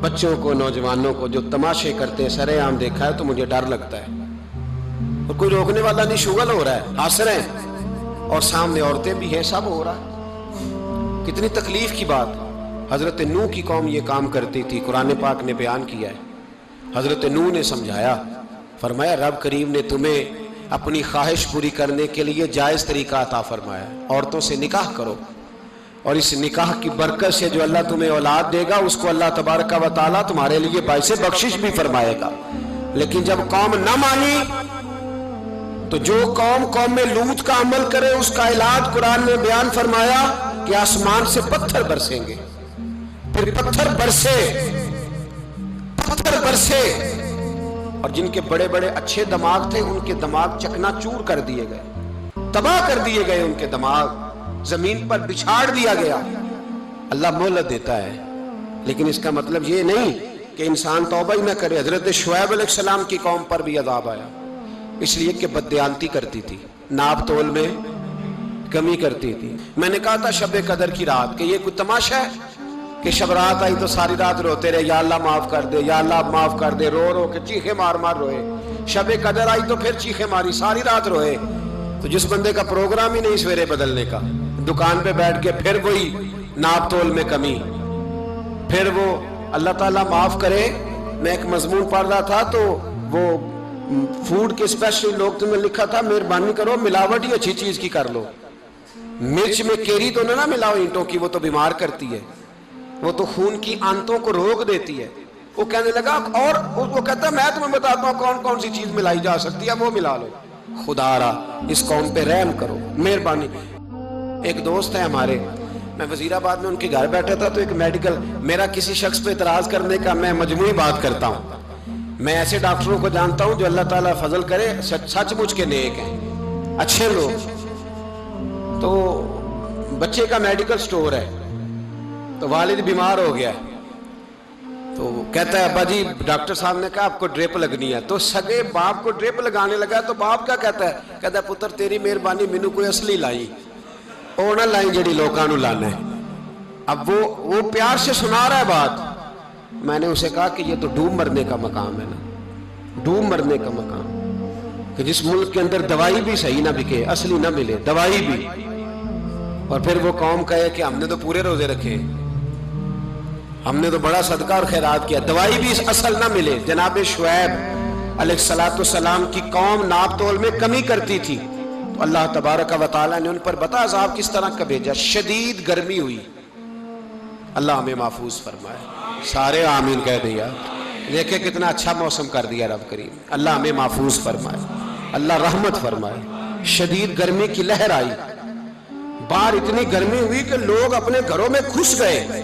Speaker 1: بچوں کو، نوجوانوں کو جو تماشے کرتے ہیں سرے عام دیکھا ہے تو مجھے ڈر لگتا ہے. اور کوئی روکنے والا نہیں، شغل ہو رہا ہے، ہنس رہے ہیں اور سامنے عورتیں بھی ہیں، سب ہو رہا ہے. کتنی تکلیف کی بات. حضرت نوح کی قوم یہ کام کرتی تھی، قرآن پاک نے بیان کیا ہے. حضرت نوح نے سمجھایا، فرمایا رب کریم نے تمہیں اپنی خواہش پوری کرنے کے لیے جائز طریقہ عطا فرمایا، عورتوں سے نکاح کرو، اور اس نکاح کی برکت سے جو اللہ تمہیں اولاد دے گا اس کو اللہ تبارک و تعالیٰ تمہارے لیے باعث بخشش بھی فرمائے گا. لیکن جب قوم نہ مانی تو جو قوم میں لوط کا عمل کرے اس کا علاج قرآن نے بیان فرمایا کہ آسمان سے پتھر برسیں گے. پھر پتھر برسے اور جن کے بڑے بڑے اچھے دماغ تھے ان کے دماغ چکنا چور کر دیے گئے، تباہ کر دیے گئے، ان کے دماغ زمین پر بچھاڑ دیا گیا. اللہ مہلت دیتا ہے لیکن اس کا مطلب یہ نہیں کہ انسان توبہ ہی نہ کرے. حضرت شعیب علیہ السلام کی قوم پر بھی عذاب آیا، اس لیے کہ بددیانتی کرتی تھی، ناپ تول میں کمی کرتی تھی. میں نے کہا تھا شب قدر کی رات کہ یہ کوئی تماشا ہے کہ شب رات آئی تو ساری رات روتے رہے یا اللہ معاف کر دے، یا اللہ معاف کر دے، رو رو کے چیخے مار مار روئے. شب قدر آئی تو پھر چیخے ماری، ساری رات روئے. تو جس بندے کا پروگرام ہی نہیں سویرے بدلنے کا، دکان پہ بیٹھ کے پھر وہی ناپ تول میں کمی، پھر وہ اللہ تعالیٰ معاف کرے. میں ایک مضمون پڑھ رہا تھا تو وہ فوڈ کے اسپیشل لوگ تمہیں لکھا تھا مہربانی کرو ملاوٹ ہی اچھی چیز کی کر لو، مرچ میں کیری تو نہ ملاؤ اینٹوں کی، وہ تو بیمار کرتی ہے، وہ تو خون کی آنتوں کو روک دیتی ہے. وہ کہنے لگا اور وہ کہتا میں تمہیں بتاتا ہوں کون کون سی چیز ملائی جا سکتی ہے، وہ ملا لو. خدا را اس قوم پہ رحم کرو، مہربانی. ایک دوست ہے ہمارے، میں وزیر آباد میں ان کے گھر بیٹھا تھا تو ایک میڈیکل، میرا کسی شخص پہ اعتراض کرنے کا میں مجموعی بات کرتا ہوں. میں ایسے ڈاکٹروں کو جانتا ہوں جو اللہ تعالیٰ فضل کرے سچ مچ کے نیک ہیں، اچھے لوگ. تو بچے کا میڈیکل سٹور ہے تو والد بیمار ہو گیا تو کہتا ہے ابا جی ڈاکٹر صاحب نے کہا آپ کو ڈریپ لگنی ہے. تو سگے باپ کو ڈریپ لگانے لگا تو باپ کیا کہتا ہے پتر تیری مہربانی مینوں کوئی اصلی لائی، وہ نہ لائی جڑی لوکاں نوں لانا ہے. اب وہ پیار سے سنا رہا ہے بات. میں نے اسے کہا کہ یہ تو ڈوب مرنے کا مقام ہے نا، ڈوب مرنے کا مقام، کہ جس ملک کے اندر دوائی بھی صحیح نہ بکے، اصلی نہ ملے دوائی بھی، اور پھر وہ قوم کہے کہ ہم نے تو پورے روزے رکھے. ہم نے تو بڑا صدقہ اور خیرات کیا، دوائی بھی اصل نہ ملے۔ جناب شعیب علیہ السلام کی قوم ناپ تول میں کمی کرتی تھی، تو اللہ تبارک و تعالیٰ نے ان پر بتا عذاب کس طرح کا بھیجا، شدید گرمی ہوئی۔ اللہ ہمیں محفوظ فرمائے، سارے آمین کہہ دیا۔ دیکھیں کتنا اچھا موسم کر دیا رب کریم، اللہ ہمیں محفوظ فرمائے، اللہ رحمت فرمائے۔ شدید گرمی کی لہر آئی، باہر اتنی گرمی ہوئی کہ لوگ اپنے گھروں میں گھس گئے۔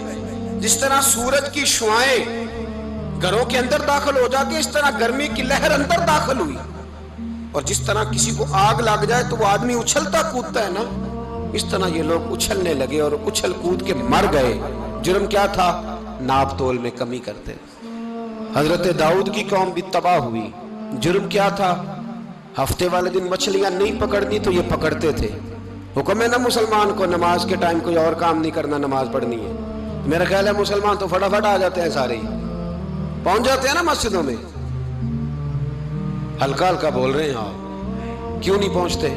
Speaker 1: جس طرح سورج کی شعاعیں گھروں کے اندر داخل ہو جاتی ہے، اس طرح گرمی کی لہر اندر داخل ہوئی۔ اور جس طرح کسی کو آگ لگ جائے تو وہ آدمی اچھلتا کودتا ہے نا، اس طرح یہ لوگ اچھلنے لگے اور اچھل کود کے مر گئے۔ جرم کیا تھا؟ ناپ تول میں کمی کرتے۔ حضرت داؤد کی قوم بھی تباہ ہوئی۔ جرم کیا تھا؟ ہفتے والے دن مچھلیاں نہیں پکڑنی تو یہ پکڑتے تھے۔ حکم ہے نا مسلمان کو نماز کے ٹائم کوئی اور کام نہیں کرنا، نماز پڑھنی ہے۔ میرا خیال ہے مسلمان تو فٹافٹ آ جاتے ہیں، سارے ہی پہنچ جاتے ہیں نا مسجدوں میں۔ ہلکا ہلکا بول رہے ہیں آپ، کیوں نہیں پہنچتے؟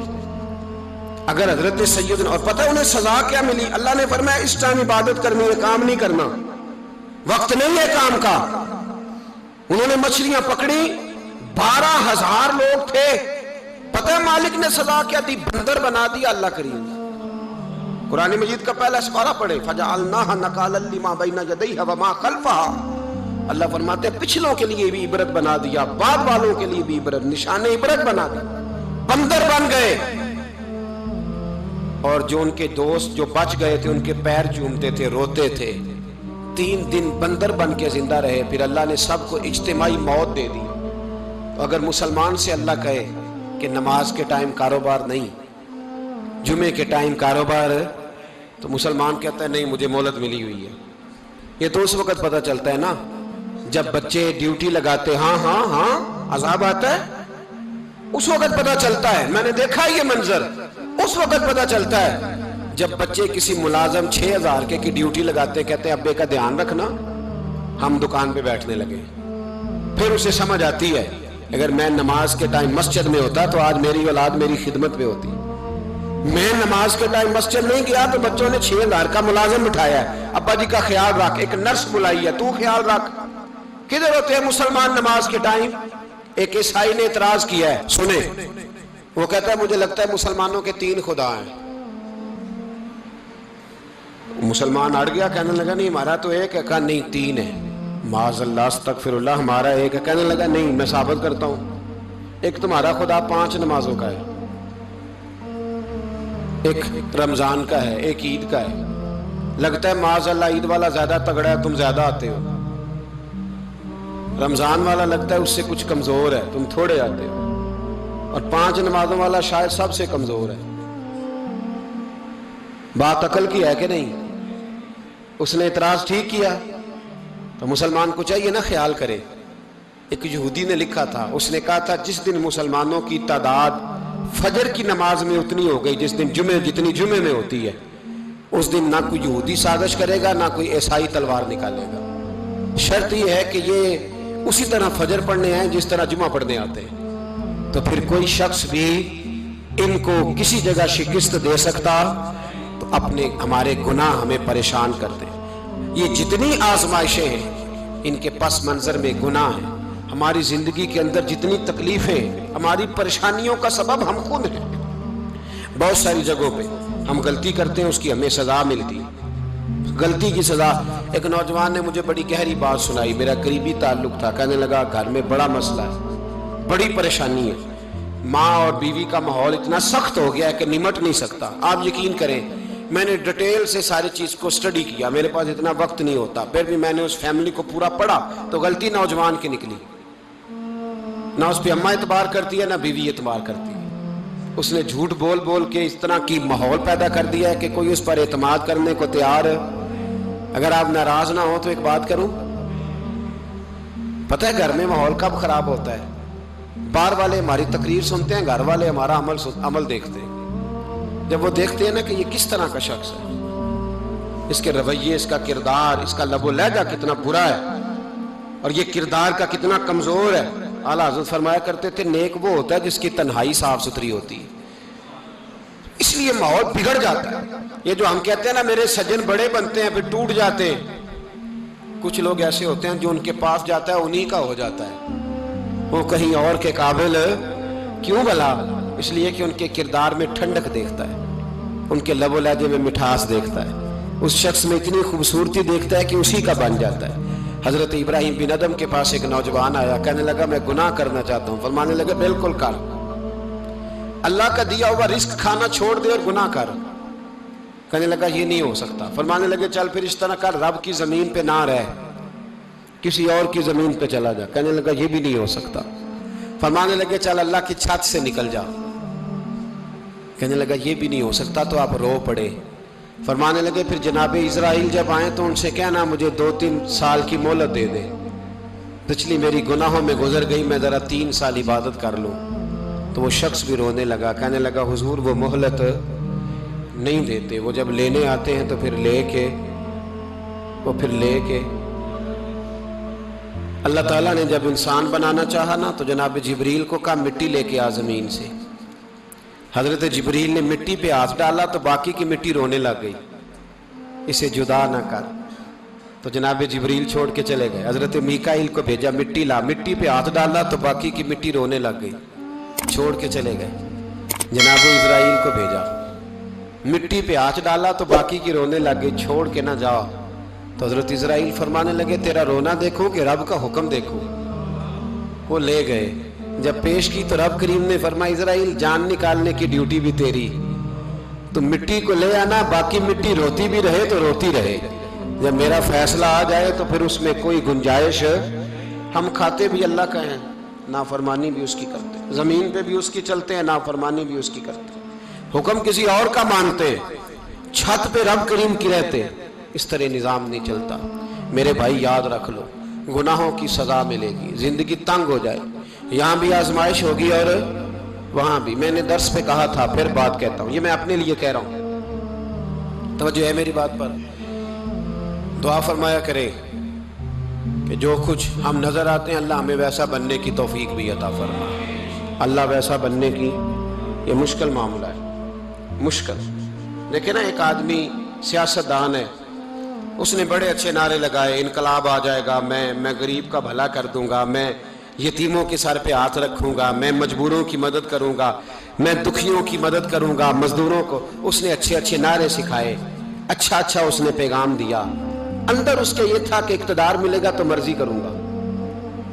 Speaker 1: اگر حضرت سیدنا، اور پتہ انہیں سزا کیا ملی؟ اللہ نے فرمایا اس ٹائم عبادت کرنی ہے، کام نہیں کرنا، وقت نہیں ہے کام کا۔ انہوں نے مچھلیاں پکڑی، 12,000 لوگ تھے۔ پتہ ہے مالک نے سزا کیا دی؟ بندر بنا دیا اللہ کریم۔ قرآن مجید کا پہلا سپارہ پڑھے، فَجَعَلْنَاهَا نَكَالًا لِمَا بَيْنَ يَدَيْهَا وَمَا خَلْفَهَا۔ اللہ فرماتے ہیں پچھلوں کے لیے بھی عبرت بنا دیا، بعد والوں کے لیے بھی عبرت، نشان عبرت بنا دیا۔ بندر بن گئے، اور جو ان کے دوست جو بچ گئے تھے ان کے پیر چومتے تھے، روتے تھے۔ 3 دن بندر بن کے زندہ رہے، پھر اللہ نے سب کو اجتماعی موت دے دی۔ تو اگر مسلمان سے اللہ کہے کہ نماز کے ٹائم کاروبار نہیں، جمعے کے ٹائم کاروبار، تو مسلمان کہتا ہے نہیں مجھے مہلت ملی ہوئی ہے۔ یہ تو اس وقت پتہ چلتا ہے نا جب بچے ڈیوٹی لگاتے، ہاں ہاں ہاں عذاب آتا ہے، اس وقت پتہ چلتا ہے۔ میں نے دیکھا یہ منظر، اس وقت پتہ چلتا ہے جب بچے کسی ملازم 6,000 کی ڈیوٹی لگاتے، کہتے ہیں ابے کا دھیان رکھنا، ہم دکان پہ بیٹھنے لگے۔ پھر اسے سمجھ آتی ہے اگر میں نماز کے ٹائم مسجد میں ہوتا تو آج میری اولاد میری خدمت پہ ہوتی۔ میں نماز کے ٹائم مسجد نہیں گیا تو بچوں نے 6,000 کا ملازم بٹھایا ہے، ابا جی کا خیال رکھ، ایک نرس بلائی ہے تو خیال رکھ۔ کدھر ہوتے ہیں مسلمان نماز کے ٹائم؟ ایک عیسائی نے اعتراض کیا ہے، سنیں، وہ کہتا ہے مجھے لگتا ہے مسلمانوں کے 3 خدا ہیں۔ مسلمان اڑ گیا، کہنے لگا نہیں ہمارا تو ایک ہے، کہا نہیں 3 ہے، معاذ اللہ استغفر اللہ، ہمارا ایک ہے۔ کہنے لگا نہیں میں ثابت کرتا ہوں، ایک تمہارا خدا 5 نمازوں کا ہے، ایک رمضان کا ہے، ایک عید کا ہے۔ لگتا ہے معاذ اللہ عید والا زیادہ تگڑا ہے، تم زیادہ آتے ہو، رمضان والا لگتا ہے اس سے کچھ کمزور ہے، تم تھوڑے آتے ہو، اور 5 نمازوں والا شاید سب سے کمزور ہے۔ بات عقل کی ہے کہ نہیں؟ اس نے اعتراض ٹھیک کیا، تو مسلمان کو چاہیے نا خیال کرے۔ ایک یہودی نے لکھا تھا، اس نے کہا تھا جس دن مسلمانوں کی تعداد فجر کی نماز میں اتنی ہو گئی جس دن جتنی جمعے میں ہوتی ہے، اس دن نہ کوئی یہودی سازش کرے گا نہ کوئی عیسائی تلوار نکالے گا۔ شرط یہ ہے کہ یہ اسی طرح فجر پڑھنے آئیں جس طرح جمعہ پڑھنے آتے ہیں، تو پھر کوئی شخص بھی ان کو کسی جگہ شکست دے سکتا تو ہمارے گناہ ہمیں پریشان کرتے۔ یہ جتنی آزمائشیں ہیں ان کے پس منظر میں گناہ ہیں۔ ہماری زندگی کے اندر جتنی تکلیفیں، ہماری پریشانیوں کا سبب ہم خود ہیں۔ بہت ساری جگہوں پہ ہم غلطی کرتے ہیں، اس کی ہمیں سزا ملتی، غلطی کی سزا۔ ایک نوجوان نے مجھے بڑی گہری بات سنائی، میرا قریبی تعلق تھا، کہنے لگا گھر میں بڑا مسئلہ ہے، بڑی پریشانی ہے، ماں اور بیوی کا ماحول اتنا سخت ہو گیا ہے کہ نمٹ نہیں سکتا۔ آپ یقین کریں میں نے ڈیٹیل سے ساری چیز کو سٹڈی کیا، میرے پاس اتنا وقت نہیں ہوتا، پھر بھی میں نے اس فیملی کو پورا پڑھا تو غلطی نوجوان کی نکلی۔ نہ اس پہ اماں اعتبار کرتی ہے نہ بیوی اعتبار کرتی ہے۔ اس نے جھوٹ بول بول کے اس طرح کی ماحول پیدا کر دیا ہے کہ کوئی اس پر اعتماد کرنے کو تیار ہے۔ اگر آپ ناراض نہ ہو تو ایک بات کروں، پتہ ہے گھر میں ماحول کب خراب ہوتا ہے؟ باہر والے ہماری تقریر سنتے ہیں، گھر والے ہمارا عمل دیکھتے ہیں۔ جب وہ دیکھتے ہیں نا کہ یہ کس طرح کا شخص ہے، اس کے رویے، اس کا کردار، اس کا لب و لہجہ کتنا برا ہے اور یہ کردار کا کتنا کمزور ہے۔ اعلیٰ حضرت فرمایا کرتے تھے نیک وہ ہوتا ہے جس کی تنہائی صاف ستھری ہوتی ہے، اس لیے ماحول بگڑ جاتا ہے۔ یہ جو ہم کہتے ہیں نا میرے سجن بڑے بنتے ہیں پھر ٹوٹ جاتے ہیں، کچھ لوگ ایسے ہوتے ہیں جو ان کے پاس جاتا ہے انہی کا ہو جاتا ہے، وہ کہیں اور کے قابل کیوں بھلا؟ اس لیے کہ ان کے کردار میں ٹھنڈک دیکھتا ہے، ان کے لب و لہجے میں مٹھاس دیکھتا ہے، اس شخص میں اتنی خوبصورتی دیکھتا ہے کہ اسی کا بن جاتا ہے۔ حضرت ابراہیم بن ادم کے پاس ایک نوجوان آیا، کہنے لگا میں گناہ کرنا چاہتا ہوں۔ فرمانے لگے بالکل کر، اللہ کا دیا ہوا رزق کھانا چھوڑ دے اور گناہ کر۔ کہنے لگا یہ نہیں ہو سکتا۔ فرمانے لگے چل پھر اس طرح کر، رب کی زمین پہ نہ رہ، کسی اور کی زمین پہ چلا جا۔ کہنے لگا یہ بھی نہیں ہو سکتا۔ فرمانے لگے چل اللہ کی چھت سے نکل جا۔ کہنے لگا یہ بھی نہیں ہو سکتا، تو آپ رو پڑے۔ فرمانے لگے پھر جناب اسرائیل جب آئیں تو ان سے کہنا مجھے 2-3 سال کی مہلت دے دے، پچھلی میری گناہوں میں گزر گئی، میں ذرا 3 سال عبادت کر لوں۔ تو وہ شخص بھی رونے لگا، کہنے لگا حضور وہ مہلت نہیں دیتے، وہ جب لینے آتے ہیں تو پھر لے کے اللہ تعالیٰ نے جب انسان بنانا چاہا نا تو جناب جبریل کو کہا مٹی لے کے آ زمین سے۔ حضرت جبریل نے مٹی پہ ہاتھ ڈالا تو باقی کی مٹی رونے لگ گئی، اسے جدا نہ کر۔ تو جناب جبریل چھوڑ کے چلے گئے۔ حضرت میکائیل کو بھیجا، مٹی لا، مٹی پہ ہاتھ ڈالا تو باقی کی مٹی رونے لگ گئی، چھوڑ کے چلے گئے۔ جناب اسرائیل کو بھیجا، مٹی پہ ہاتھ ڈالا تو باقی کی رونے لگ گئی، چھوڑ کے نہ جاؤ۔ تو حضرت اسرائیل فرمانے لگے تیرا رونا دیکھو کہ رب کا حکم دیکھو۔ وہ لے گئے، جب پیش کی تو رب کریم نے فرمایا اسرائیل جان نکالنے کی ڈیوٹی بھی تیری، تو مٹی کو لے آنا، باقی مٹی روتی بھی رہے تو روتی رہے، جب میرا فیصلہ آ جائے تو پھر اس میں کوئی گنجائش، ہم کھاتے بھی اللہ کا ہیں، نافرمانی بھی اس کی کرتے ہیں، زمین پہ بھی اس کی چلتے ہیں، نافرمانی بھی اس کی کرتے ہیں، حکم کسی اور کا مانتے، چھت پہ رب کریم کی رہتے، اس طرح نظام نہیں چلتا۔ میرے بھائی یاد رکھ لو، گناہوں کی سزا ملے گی، زندگی تنگ ہو جائے، یہاں بھی آزمائش ہوگی اور وہاں بھی۔ میں نے درس پہ کہا تھا، پھر بات کہتا ہوں، یہ میں اپنے لیے کہہ رہا ہوں، توجہ ہے میری بات پر۔ دعا فرمایا کرے کہ جو کچھ ہم نظر آتے ہیں اللہ ہمیں ویسا بننے کی توفیق بھی عطا فرمائے۔ اللہ ویسا بننے کی یہ مشکل معاملہ ہے، مشکل۔ دیکھیں نا ایک آدمی سیاستدان ہے، اس نے بڑے اچھے نعرے لگائے، انقلاب آ جائے گا، میں غریب کا بھلا کر دوں گا، میں یتیموں کے سر پہ ہاتھ رکھوں گا، میں مجبوروں کی مدد کروں گا، میں دکھیوں کی مدد کروں گا، مزدوروں کو۔ اس نے اچھے اچھے نعرے سکھائے، اچھا اس نے پیغام دیا، اندر اس کے یہ تھا کہ اقتدار ملے گا تو مرضی کروں گا۔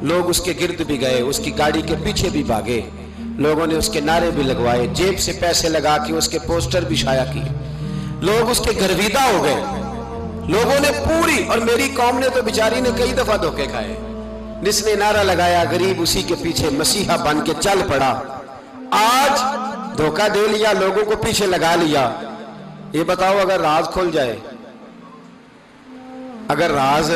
Speaker 1: لوگ اس کے گرد بھی گئے، اس کی گاڑی کے پیچھے بھی بھاگے، لوگوں نے اس کے نعرے بھی لگوائے، جیب سے پیسے لگا کے اس کے پوسٹر بھی شائع کیے، لوگ اس کے گرویدہ ہو گئے، لوگوں نے پوری، اور میری قوم نے تو بیچاری نے کئی دفعہ دھوکے کھائے۔ جس نے نعرہ لگایا غریب اسی کے پیچھے مسیحا بن کے چل پڑا، آج دھوکہ دے لیا، لوگوں کو پیچھے لگا لیا۔ یہ بتاؤ اگر راز کھل جائے، اگر راز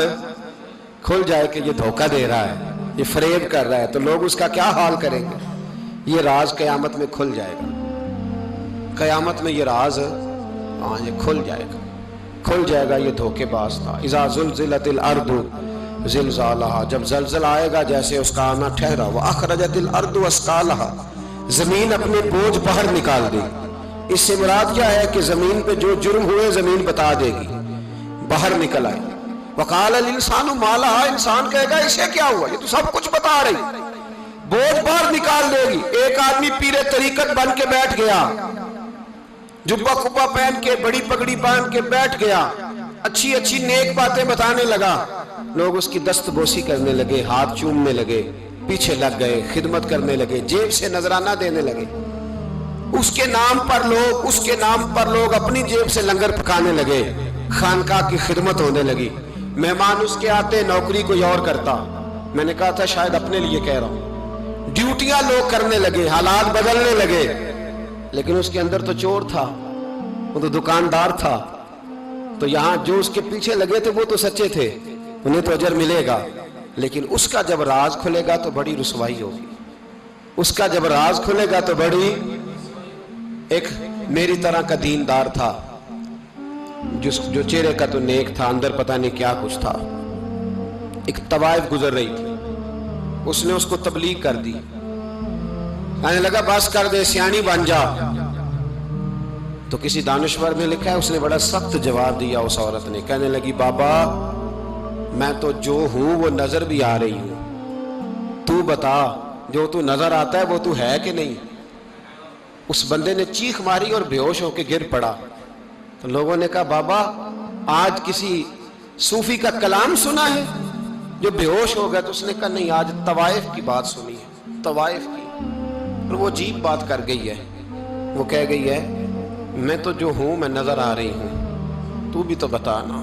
Speaker 1: کھل جائے کہ یہ دھوکہ دے رہا ہے، یہ فریب کر رہا ہے، تو لوگ اس کا کیا حال کریں گے؟ یہ راز قیامت میں کھل جائے گا، قیامت میں یہ راز یہ کھل جائے گا، کھل جائے گا، یہ دھوکے باز تھا۔ اذا زلزلت الارض زلزالہا، جب زلزلہ آئے گا جیسے اس کا آنا ٹھہرا، واخرجت الارض اثقالہا، زمین اپنے بوجھ باہر نکال دے۔ اس سے مراد کیا ہے کہ زمین پہ جو جرم ہوئے زمین بتا دے گی، باہر نکل آئے۔ وقال الانسان ما لہا، انسان کہے گا اسے کیا ہوا، یہ تو سب کچھ بتا رہی، بوجھ باہر نکال دے گی۔ ایک آدمی پیر طریقت بن کے بیٹھ گیا، جبہ کبہ پہن کے، بڑی پگڑی باندھ کے بیٹھ گیا، اچھی اچھی نیک باتیں بتانے لگا، لوگ اس کی دست بوسی کرنے لگے، ہاتھ چومنے لگے، پیچھے لگ گئے، خدمت کرنے لگے، جیب سے نذرانہ دینے لگے، اس کے نام پر لوگ اپنی جیب سے لنگر پکانے لگے، خانقاہ کی خدمت ہونے لگی، مہمان اس کے آتے، نوکری کوئی اور کرتا۔ میں نے کہا تھا شاید اپنے لیے کہہ رہا ہوں، ڈیوٹیاں لوگ کرنے لگے، حالات بدلنے لگے، لیکن اس کے اندر تو چور تھا، وہ تو دکاندار تھا، تو یہاں جو اس کے پیچھے لگے تھے وہ تو سچے تھے، انہیں تو اجر ملے گا، لیکن اس کا جب راز کھلے گا تو بڑی رسوائی ہوگی، اس کا جب راز کھلے گا تو بڑی۔ ایک میری طرح کا دیندار تھا، جو چہرے کا تو نیک تھا، اندر پتہ نہیں کیا کچھ تھا۔ ایک طوائف گزر رہی تھی، اس نے اس کو تبلیغ کر دی، کہنے لگا بس کر دے، سیانی بن جا۔ تو کسی دانشور میں لکھا ہے اس نے بڑا سخت جواب دیا، اس عورت نے کہنے لگی بابا میں تو جو ہوں وہ نظر بھی آ رہی ہوں، تو بتا جو تو نظر آتا ہے وہ تو ہے کہ نہیں؟ اس بندے نے چیخ ماری اور بے ہوش ہو کے گر پڑا۔ تو لوگوں نے کہا بابا آج کسی صوفی کا کلام سنا ہے جو بے ہوش ہو گیا؟ تو اس نے کہا نہیں، آج طوائف کی بات سنی ہے، طوائف کی۔ اور وہ عجیب بات کر گئی ہے، وہ کہہ گئی ہے میں تو جو ہوں میں نظر آ رہی ہوں، تو بھی تو بتانا،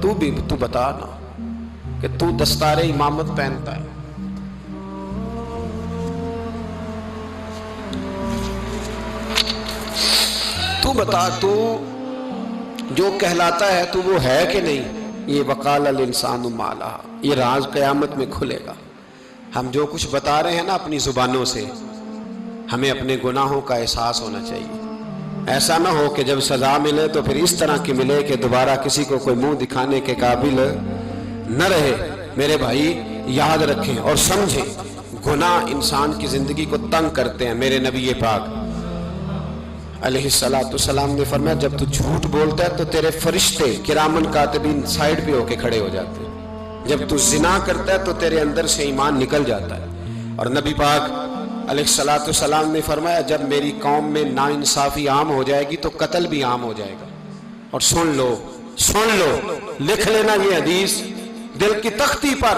Speaker 1: تو بتانا کہ تو دستار امامت پہنتا ہے۔ تو بتا تو جو کہلاتا ہے تو وہ ہے کہ نہیں؟ یہ وقال الانسان ما لہا، یہ راز قیامت میں کھلے گا۔ ہم جو کچھ بتا رہے ہیں نا اپنی زبانوں سے، ہمیں اپنے گناہوں کا احساس ہونا چاہیے۔ ایسا نہ ہو کہ جب سزا ملے تو پھر اس طرح کی ملے کہ دوبارہ کسی کو کوئی منہ دکھانے کے قابل نہ رہے۔ میرے بھائی یاد رکھیں اور سمجھیں، گناہ انسان کی زندگی کو تنگ کرتے ہیں۔ میرے نبی پاک علیہ السلام نے فرمایا جب تو جھوٹ بولتا ہے تو تیرے فرشتے کرامن کاتبین سائڈ پہ ہو کے کھڑے ہو جاتے ہیں، جب تو زنا کرتا ہے تو تیرے اندر سے ایمان نکل جاتا ہے۔ اور نبی پاک علیہ السلام نے فرمایا جب میری قوم میں ناانصافی عام ہو جائے گی تو قتل بھی عام ہو جائے گا۔ اور سن لو لکھ لینا یہ حدیث دل کی تختی پر،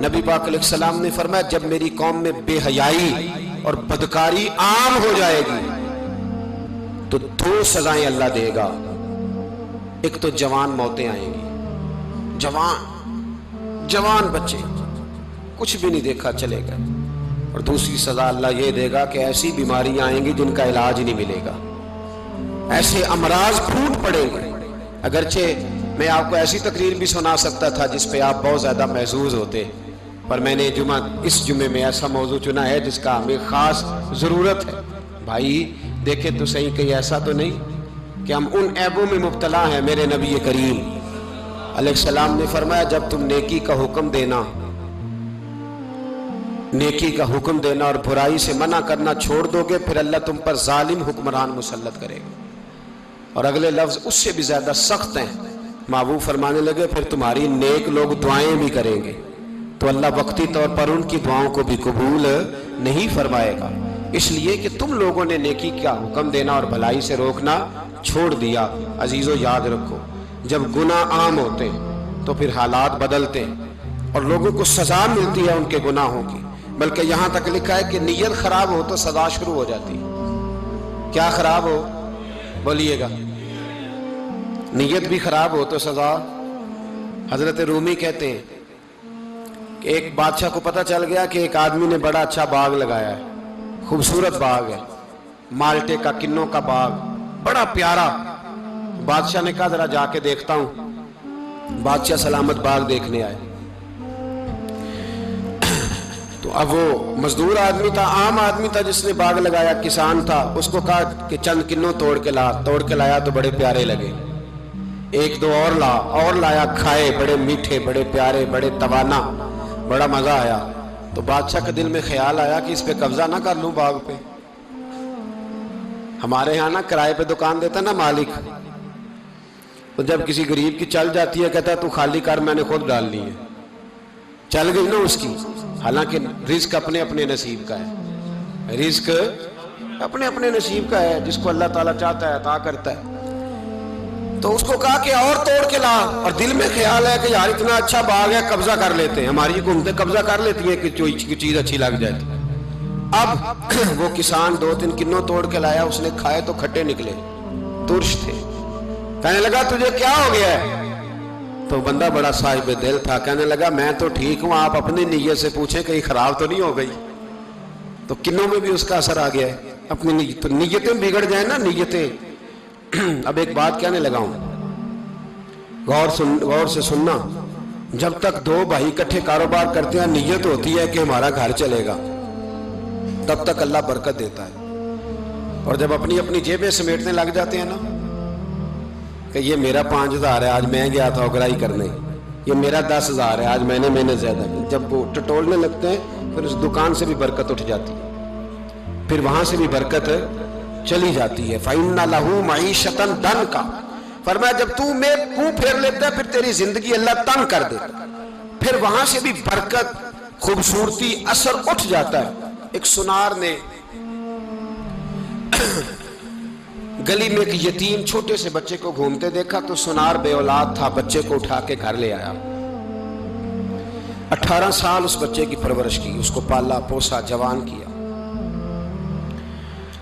Speaker 1: نبی پاک علیہ السلام نے فرمایا جب میری قوم میں بے حیائی اور بدکاری عام ہو جائے گی تو دو سزائیں اللہ دے گا۔ ایک تو جوان موتیں آئیں گی، جوان بچے کچھ بھی نہیں دیکھا چلے گئے، اور دوسری سزا اللہ یہ دے گا کہ ایسی بیماریاں آئیں گی جن کا علاج نہیں ملے گا، ایسے امراض پھوٹ پڑیں گے۔ اگرچہ میں آپ کو ایسی تقریر بھی سنا سکتا تھا جس پہ آپ بہت زیادہ محظوظ ہوتے، پر میں نے اس جمعے میں ایسا موضوع چنا ہے جس کا ہمیں خاص ضرورت ہے۔ بھائی دیکھیں تو صحیح کہیں ایسا تو نہیں کہ ہم ان عیبوں میں مبتلا ہیں۔ میرے نبی کریم علیہ السلام نے فرمایا جب تم نیکی کا حکم دینا اور برائی سے منع کرنا چھوڑ دو گے پھر اللہ تم پر ظالم حکمران مسلط کرے گا۔ اور اگلے لفظ اس سے بھی زیادہ سخت ہیں، محبوب فرمانے لگے پھر تمہاری نیک لوگ دعائیں بھی کریں گے تو اللہ وقتی طور پر ان کی دعاؤں کو بھی قبول نہیں فرمائے گا، اس لیے کہ تم لوگوں نے نیکی کا حکم دینا اور بھلائی سے روکنا چھوڑ دیا۔ عزیزو یاد رکھو جب گناہ عام ہوتے تو پھر حالات بدلتے اور لوگوں کو سزا ملتی ہے ان کے گناہوں کی، بلکہ یہاں تک لکھا ہے کہ نیت خراب ہو تو سزا شروع ہو جاتی ہے۔ کیا خراب ہو؟ بولیے گا۔ نیت بھی خراب ہو تو سزا۔ حضرت رومی کہتے ہیں کہ ایک بادشاہ کو پتہ چل گیا کہ ایک آدمی نے بڑا اچھا باغ لگایا ہے، خوبصورت باغ ہے، مالٹے کا کنوں کا باغ بڑا پیارا۔ بادشاہ نے کہا ذرا جا کے دیکھتا ہوں۔ بادشاہ سلامت باغ دیکھنے آئے تو اب وہ مزدور آدمی تھا، عام آدمی تھا جس نے باغ لگایا، کسان تھا، اس کو کہا کہ چند کنوں توڑ کے لایا تو بڑے پیارے لگے۔ ایک دو اور لایا، کھائے، بڑے میٹھے، بڑے پیارے، بڑے توانا، بڑا مزہ آیا۔ تو بادشاہ کے دل میں خیال آیا کہ اس پہ قبضہ نہ کر لوں باغ پہ۔ ہمارے یہاں نا کرائے پہ دکان دیتا نا مالک، تو جب کسی غریب کی چل جاتی ہے کہتا ہے تو خالی کر، میں نے خود ڈال لی ہے۔ چل گئی نا اس کی، حالانکہ رزق اپنے اپنے نصیب کا ہے، رزق اپنے اپنے نصیب کا ہے، جس کو اللہ تعالیٰ چاہتا ہے عطا کرتا ہے۔ تو اس کو کہا کہ اور توڑ کے لا، اور دل میں خیال ہے کہ یار اتنا اچھا باغ ہے قبضہ کر لیتے ہیں، ہماری حکومتیں قبضہ کر لیتی ہیں کہ کوئی چیز اچھی لگ جائے تو۔ اب وہ کسان 2-3 کنوں توڑ کے لایا، اس نے کھائے تو کھٹے نکلے، ترش تھے۔ کہنے لگا تجھے کیا ہو گیا ہے؟ تو بندہ بڑا صاحب دل تھا، کہنے لگا میں تو ٹھیک ہوں، آپ اپنی نیت سے پوچھیں کہیں خراب تو نہیں ہو گئی۔ تو کنوں میں بھی اس کا اثر آ گیا ہے، اپنی نیتیں بگڑ جائیں نا، نیتیں۔ اب ایک بات کہنے لگا ہوں، غور سے سننا، جب تک دو بھائی اکٹھے کاروبار کرتے ہیں نیت ہوتی ہے کہ ہمارا گھر چلے گا، تب تک اللہ برکت دیتا ہے۔ اور جب اپنی اپنی جیبیں سمیٹنے لگ جاتے ہیں نا کہ یہ میرا 5000 ہے، آج میں گیا تھا اگرائی کرنے، یہ میرا 10,000 ہے، آج میں نے محنت زیادہ کی، جب وہ ٹٹولنے لگتے ہیں پھر اس دکان سے بھی برکت اٹھ جاتی ہے، پھر وہاں سے بھی برکت چلی جاتی ہے۔ فَإِنَّ لَهُ مَعِيشَةً ضَنْكَ، فرمایا جب تو میں منہ پھیر لیتا ہے پھر تیری زندگی اللہ تنگ کر دیتا، پھر وہاں سے بھی برکت، خوبصورتی، اثر اٹھ جاتا ہے۔ ایک سنار نے گلی میں ایک یتیم چھوٹے سے بچے کو گھومتے دیکھا تو سنار بے اولاد تھا، بچے کو اٹھا کے گھر لے آیا، 18 سال اس بچے کی پرورش کی، اس کو پالا پوسا، جوان کیا۔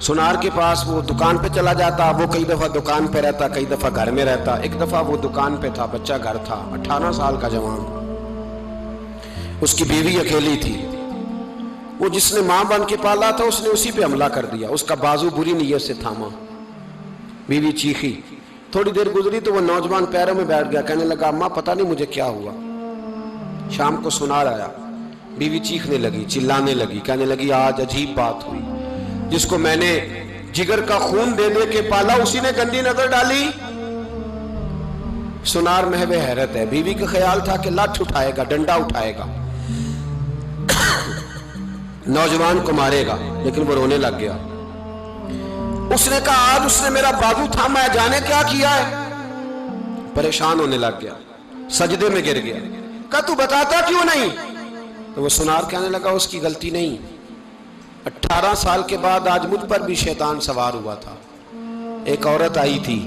Speaker 1: سنار کے پاس وہ دکان پہ چلا جاتا، وہ کئی دفعہ دکان پہ رہتا، کئی دفعہ گھر میں رہتا۔ ایک دفعہ وہ دکان پہ تھا، بچہ گھر تھا، 18 سال کا جوان، اس کی بیوی اکیلی تھی۔ وہ جس نے ماں بن کے پالا تھا اس نے اسی پہ حملہ کر دیا، اس کا بازو بری نیت سے تھاما، بیوی چیخی۔ تھوڑی دیر گزری تو وہ نوجوان پیروں میں بیٹھ گیا، کہنے لگا اماں پتہ نہیں مجھے کیا ہوا۔ شام کو سنار آیا، بیوی چیخنے لگی، چلانے لگی، کہنے لگی آج عجیب بات ہوئی، جس کو میں نے جگر کا خون دے دے کے پالا اسی نے گندی نظر ڈالی۔ سنار محو حیرت ہے، بیوی کا خیال تھا کہ لاٹھ اٹھائے گا، ڈنڈا اٹھائے گا، نوجوان کو مارے گا، لیکن وہ رونے لگ گیا۔ اس نے کہا آج اس نے میرا بازو تھاما ہے، جانے کیا کیا ہے؟ پریشان ہونے لگ گیا، سجدے میں گر گیا، کہا تو بتاتا کیوں نہیں؟ تو وہ سنار کہنے لگا اس کی غلطی نہیں، 18 سال کے بعد آج مجھ پر بھی شیطان سوار ہوا تھا۔ ایک عورت آئی تھی،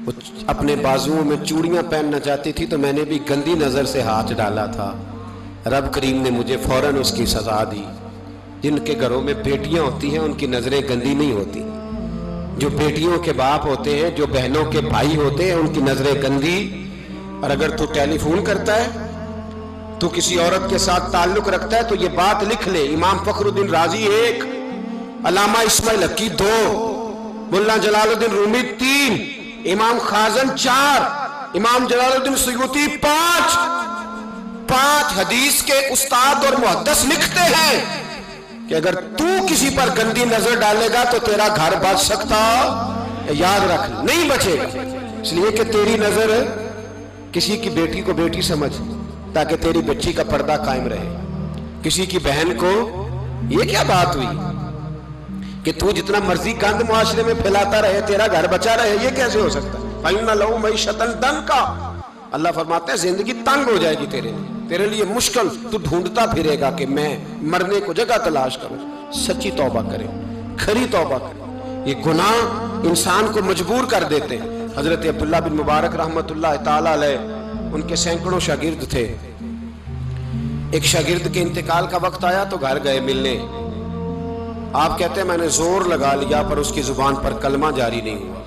Speaker 1: وہ اپنے بازوؤں میں چوڑیاں پہننا چاہتی تھی تو میں نے بھی گندی نظر سے ہاتھ ڈالا تھا، رب کریم نے مجھے فوراً اس کی سزا دی۔ جن کے گھروں میں بیٹیاں ہوتی ہیں ان کی نظریں گندی نہیں ہوتی، جو بیٹیوں کے باپ ہوتے ہیں، جو بہنوں کے بھائی ہوتے ہیں، ان کی نظریں گندی۔ اور اگر تو ٹیلی فون کرتا ہے، تو کسی عورت کے ساتھ تعلق رکھتا ہے تو یہ بات لکھ لے، امام فخر الدین رازی 1، علامہ اسماعیل حقی 2، ملا جلال الدین رومی 3، امام خازن 4، امام جلال الدین سیوطی 5 حدیث کے استاد اور محدث لکھتے ہیں کہ اگر تو کسی پر گندی نظر ڈالے گا تو تیرا گھر بچ سکتا، یاد رکھ نہیں بچے گا، اس لیے کہ تیری نظر کسی کی بیٹی کو بیٹی سمجھ تاکہ تیری بچی کا پردہ قائم رہے، کسی کی بہن کو۔ یہ کیا بات ہوئی کہ تو جتنا مرضی گند معاشرے میں پھیلاتا رہے تیرا گھر بچا رہے؟ یہ کیسے ہو سکتا ہے؟ فَإِنَّ لَهُ مَعِيشَةً ضَنْكَ، اللہ فرماتے ہیں زندگی تنگ ہو جائے گی تیرے لیے مشکل، تو ڈھونڈتا پھرے گا کہ میں مرنے کو جگہ تلاش کروں۔ سچی توبہ کرے، کھری توبہ کرے۔ یہ گناہ انسان کو مجبور کر دیتے ہیں۔ حضرت عبداللہ بن مبارک رحمت اللہ تعالیٰ علیہ، ان کے سینکڑوں شاگرد تھے، ایک شاگرد کے انتقال کا وقت آیا تو گھر گئے ملنے۔ آپ کہتے ہیں میں نے زور لگا لیا پر اس کی زبان پر کلمہ جاری نہیں ہوا۔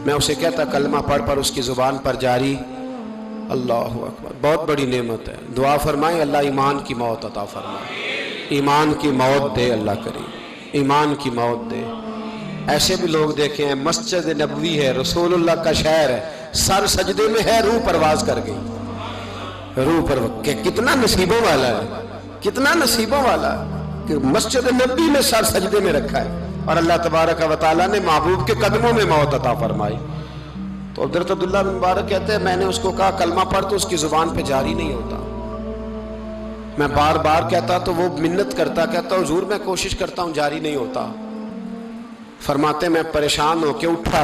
Speaker 1: میں اسے کہتا کلمہ پڑھ پر اس کی زبان پر جاری۔ اللہ اکبر، بہت بڑی نعمت ہے، دعا فرمائیں اللہ ایمان کی موت عطا فرمائے، ایمان کی موت دے اللہ کریم، ایمان کی موت دے۔ ایسے بھی لوگ دیکھے ہیں، مسجد نبوی ہے، رسول اللہ کا شہر ہے، سر سجدے میں ہے، روح پرواز کر گئی، روح پر کتنا نصیبوں والا ہے، کتنا نصیبوں والا ہے کہ مسجد نبوی میں سر سجدے میں رکھا ہے اور اللہ تبارک و تعالیٰ نے محبوب کے قدموں میں موت عطا فرمائی۔ تو حضرت عبداللہ بن مبارک کہتے ہیں میں نے اس کو کہا کلمہ پڑھ تو اس کی زبان پہ جاری نہیں ہوتا۔ میں بار بار کہتا تو وہ منت کرتا، کہتا حضور میں کوشش کرتا ہوں جاری نہیں ہوتا۔ فرماتے میں پریشان ہو کے اٹھا،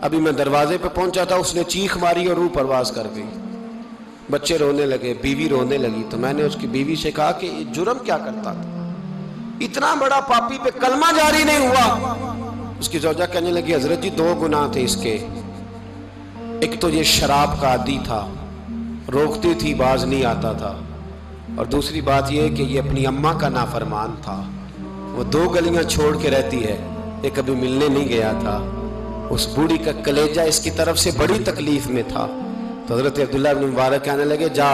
Speaker 1: ابھی میں دروازے پہ پہنچا تھا اس نے چیخ ماری اور روح پرواز کر گئی، بچے رونے لگے، بیوی رونے لگی۔ تو میں نے اس کی بیوی سے کہا کہ یہ جرم کیا کرتا تھا، اتنا بڑا پاپی پہ کلمہ جاری نہیں ہوا؟ اس کی زوجہ کہنے لگی حضرت جی 2 گناہ تھے اس کے، ایک تو یہ شراب کا عادی تھا، روکتی تھی باز نہیں آتا تھا، اور دوسری بات یہ کہ یہ اپنی اماں کا نافرمان تھا، وہ 2 گلیاں چھوڑ کے رہتی ہے، یہ کبھی ملنے نہیں گیا تھا، اس بوڑھی کا کلیجہ اس کی طرف سے بڑی تکلیف میں تھا۔ تو حضرت عبداللہ بن مبارک کہنے لگے جا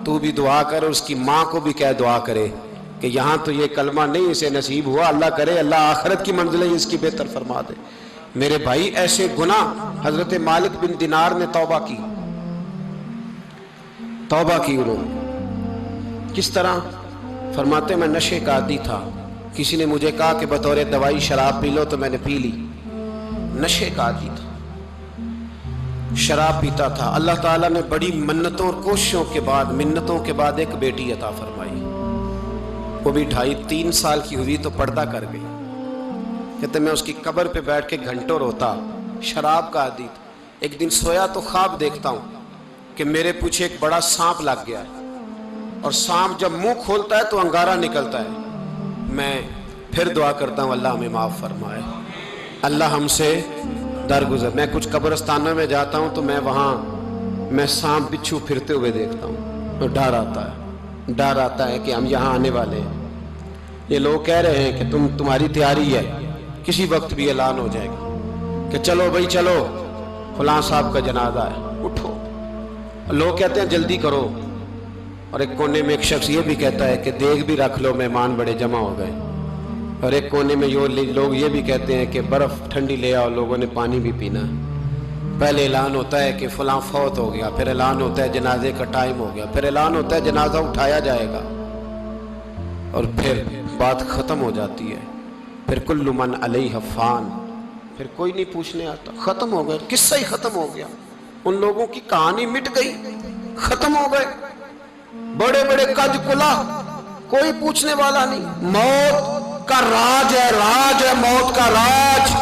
Speaker 1: تو بھی دعا کر اور اس کی ماں کو بھی کہہ دعا کرے کہ یہاں تو یہ کلمہ نہیں اسے نصیب ہوا، اللہ کرے اللہ آخرت کی منزلیں اس کی بہتر فرما دے۔ میرے بھائی ایسے گناہ، حضرت مالک بن دینار نے توبہ کی انہوں نے، کس طرح؟ فرماتے میں نشے کا عادی تھا، کسی نے مجھے کہا کہ بطور دوائی شراب پی لو تو میں نے پی لی، نشے کا عادی تھا، شراب پیتا تھا۔ اللہ تعالیٰ نے بڑی منتوں اور کوششوں کے بعد، منتوں کے بعد ایک بیٹی عطا فرمائی، وہ بھی 2.5-3 سال کی ہوئی تو پردہ کر گئی۔ کہتے میں اس کی قبر پہ بیٹھ کے گھنٹوں روتا، شراب کا عادی تھا۔ ایک دن سویا تو خواب دیکھتا ہوں کہ میرے پیچھے ایک بڑا سانپ لگ گیا ہے، اور سانپ جب منہ کھولتا ہے تو انگارہ نکلتا ہے۔ میں پھر دعا کرتا ہوں اللہ ہمیں معاف فرمائے، اللہ ہم سے درگزر۔ میں کچھ قبرستانوں میں جاتا ہوں تو میں وہاں سانپ بچھو پھرتے ہوئے دیکھتا ہوں، تو ڈر آتا ہے کہ ہم یہاں آنے والے ہیں۔ یہ لوگ کہہ رہے ہیں کہ تمہاری تیاری ہے، کسی وقت بھی اعلان ہو جائے گا کہ چلو بھائی چلو، فلاں صاحب کا جنازہ ہے، اٹھو۔ لوگ کہتے ہیں جلدی کرو، اور ایک کونے میں ایک شخص یہ بھی کہتا ہے کہ دیگ بھی رکھ لو، مہمان بڑے جمع ہو گئے۔ اور ایک کونے میں لوگ یہ بھی کہتے ہیں کہ برف ٹھنڈی لے آؤ، لوگوں نے پانی بھی پینا ہے۔ پہلے اعلان ہوتا ہے کہ فلاں فوت ہو گیا، پھر اعلان ہوتا ہے جنازے کا ٹائم ہو گیا، پھر اعلان ہوتا ہے جنازہ اٹھایا جائے گا، اور پھر بات ختم ہو جاتی ہے۔ پھر کل من علیہ فان، پھر کوئی نہیں پوچھنے آتا، ختم ہو گئے، قصہ ہی ختم ہو گیا۔ ان لوگوں کی کہانی مٹ گئی، ختم ہو گئے، بڑے بڑے قد کلا، کوئی پوچھنے والا نہیں۔ موت کا راج ہے، راج ہے موت کا راج،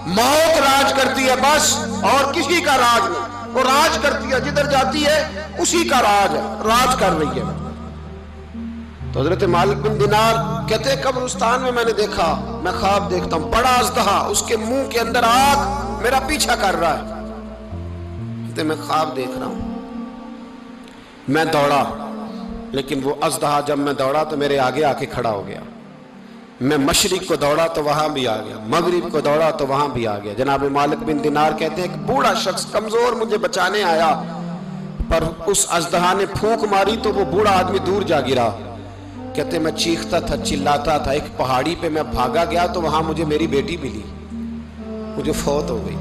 Speaker 1: موت راج کرتی ہے بس، اور کسی کا راج نہیں۔ وہ راج کرتی ہے، جدھر جاتی ہے اسی کا راج ہے، راج کر رہی ہے۔ تو حضرت مالک بن دینار کہتے ہیں قبرستان میں نے دیکھا، میں خواب دیکھتا ہوں بڑا اژدہا، اس کے منہ کے اندر آگ میرا پیچھا کر رہا ہے۔ کہتے میں خواب دیکھ رہا ہوں، میں دوڑا، لیکن وہ اژدہا جب میں دوڑا تو میرے آگے آ کے کھڑا ہو گیا۔ میں مشرق کو دوڑا تو وہاں بھی آ گیا، مغرب کو دوڑا تو وہاں بھی آ گیا۔ جناب مالک بن دینار کہتے ہیں ایک بوڑھا شخص کمزور مجھے بچانے آیا، پر اس اژدہا نے پھونک ماری تو وہ بوڑھا آدمی دور جا گرا۔ کہتے میں چیختا تھا، چلاتا تھا، ایک پہاڑی پہ میں بھاگا گیا تو وہاں مجھے میری بیٹی ملی، مجھے فوت ہو گئی۔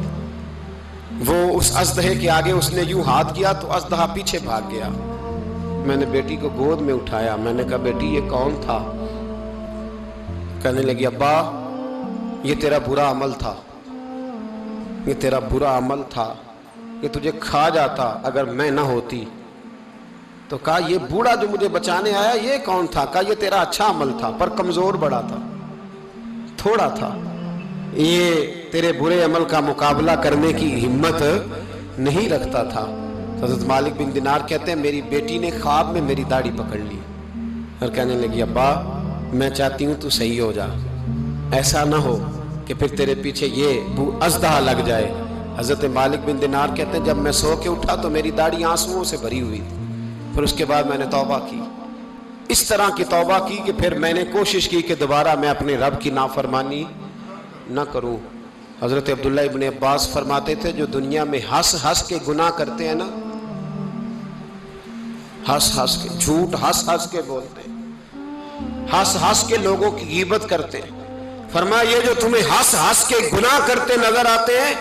Speaker 1: وہ اس اژدہے کے آگے اس نے یوں ہاتھ کیا تو اژدہا پیچھے بھاگ گیا۔ میں نے بیٹی کو گود میں اٹھایا، میں نے کہا بیٹی یہ کون تھا؟ کہنے لگی ابا یہ تیرا برا عمل تھا، یہ تیرا برا عمل تھا، یہ تجھے کھا جاتا اگر میں نہ ہوتی۔ تو کہا یہ بوڑھا جو مجھے بچانے آیا یہ کون تھا؟ کہا یہ تیرا اچھا عمل تھا، پر کمزور بڑا تھا، تھوڑا تھا، یہ تیرے برے عمل کا مقابلہ کرنے کی ہمت نہیں رکھتا تھا۔ حضرت مالک بن دینار کہتے ہیں میری بیٹی نے خواب میں میری داڑھی پکڑ لی اور کہنے لگی ابا میں چاہتی ہوں تو صحیح ہو جا، ایسا نہ ہو کہ پھر تیرے پیچھے یہ اژدہا لگ جائے۔ حضرت مالک بن دینار کہتے ہیں جب میں سو کے اٹھا تو میری داڑھی آنسوؤں سے بھری ہوئی تھی۔ پھر اس کے بعد میں نے توبہ کی، اس طرح کی توبہ کی کہ پھر میں نے کوشش کی کہ دوبارہ میں اپنے رب کی نافرمانی نہ کروں۔ حضرت عبداللہ ابن عباس فرماتے تھے جو دنیا میں ہنس ہنس کے گناہ کرتے ہیں نا، ہنس ہنس کے جھوٹ ہنس ہنس کے بولتے ہیں، ہنس ہنس کے لوگوں کی غیبت کرتے ہیں، فرمایا یہ جو تمہیں ہنس ہنس کے گناہ کرتے نظر آتے ہیں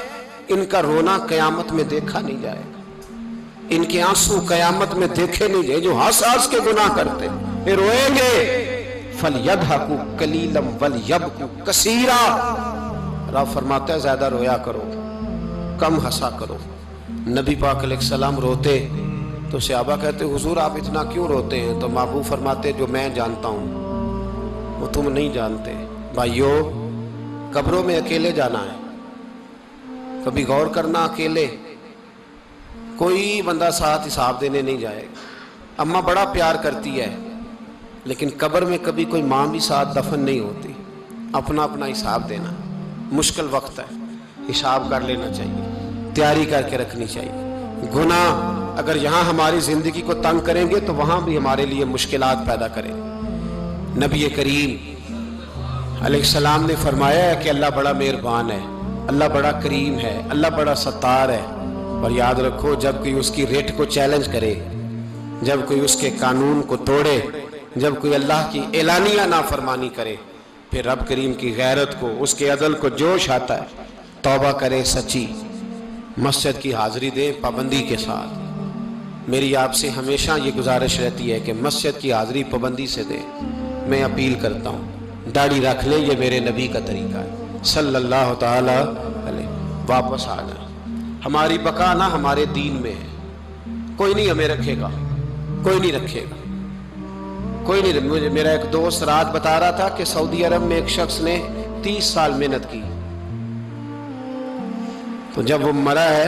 Speaker 1: ان کا رونا قیامت میں دیکھا نہیں جائے گا، ان کے آنسو قیامت میں دیکھے نہیں جائے۔ جو ہنس ہنس کے گناہ کرتے یہ روئیں گے، فَلْيَضْحَكُوا قَلِيلًا وَلْيَبْكُوا كَثِيرًا، رب فرماتا ہے زیادہ رویا کرو کم ہنسا کرو۔ نبی پاک علیہ السلام روتے تو صحابہ کہتے حضور آپ اتنا کیوں روتے ہیں؟ تو محبوب فرماتے جو میں جانتا ہوں وہ تم نہیں جانتے۔ بھائیو قبروں میں اکیلے جانا ہے، کبھی غور کرنا، اکیلے کوئی بندہ ساتھ حساب دینے نہیں جائے گا۔ اماں بڑا پیار کرتی ہے لیکن قبر میں کبھی کوئی ماں بھی ساتھ دفن نہیں ہوتی، اپنا اپنا حساب دینا مشکل وقت ہے، حساب کر لینا چاہیے، تیاری کر کے رکھنی چاہیے۔ گناہ اگر یہاں ہماری زندگی کو تنگ کریں گے تو وہاں بھی ہمارے لیے مشکلات پیدا کریں۔ نبی کریم علیہ السلام نے فرمایا ہے کہ اللہ بڑا مہربان ہے، اللہ بڑا کریم ہے، اللہ بڑا ستار ہے، اور یاد رکھو جب کوئی اس کی ریٹ کو چیلنج کرے، جب کوئی اس کے قانون کو توڑے، جب کوئی اللہ کی اعلانیہ نافرمانی کرے، پھر رب کریم کی غیرت کو، اس کے عدل کو جوش آتا ہے، توبہ کرے سچی، مسجد کی حاضری دیں پابندی کے ساتھ۔ میری آپ سے ہمیشہ یہ گزارش رہتی ہے کہ مسجد کی حاضری پابندی سے دیں۔ میں اپیل کرتا ہوں داڑھی رکھ لیں، یہ میرے نبی کا طریقہ ہے صلی اللہ تعالی علیہ۔ واپس آ جائیں، ہماری بقا نہ ہمارے دین میں ہے، کوئی نہیں ہمیں رکھے گا، کوئی نہیں رکھے گا، کوئی نہیں۔ میرا ایک دوست رات بتا رہا تھا کہ سعودی عرب میں ایک شخص نے 30 سال محنت کی، تو جب وہ مرا ہے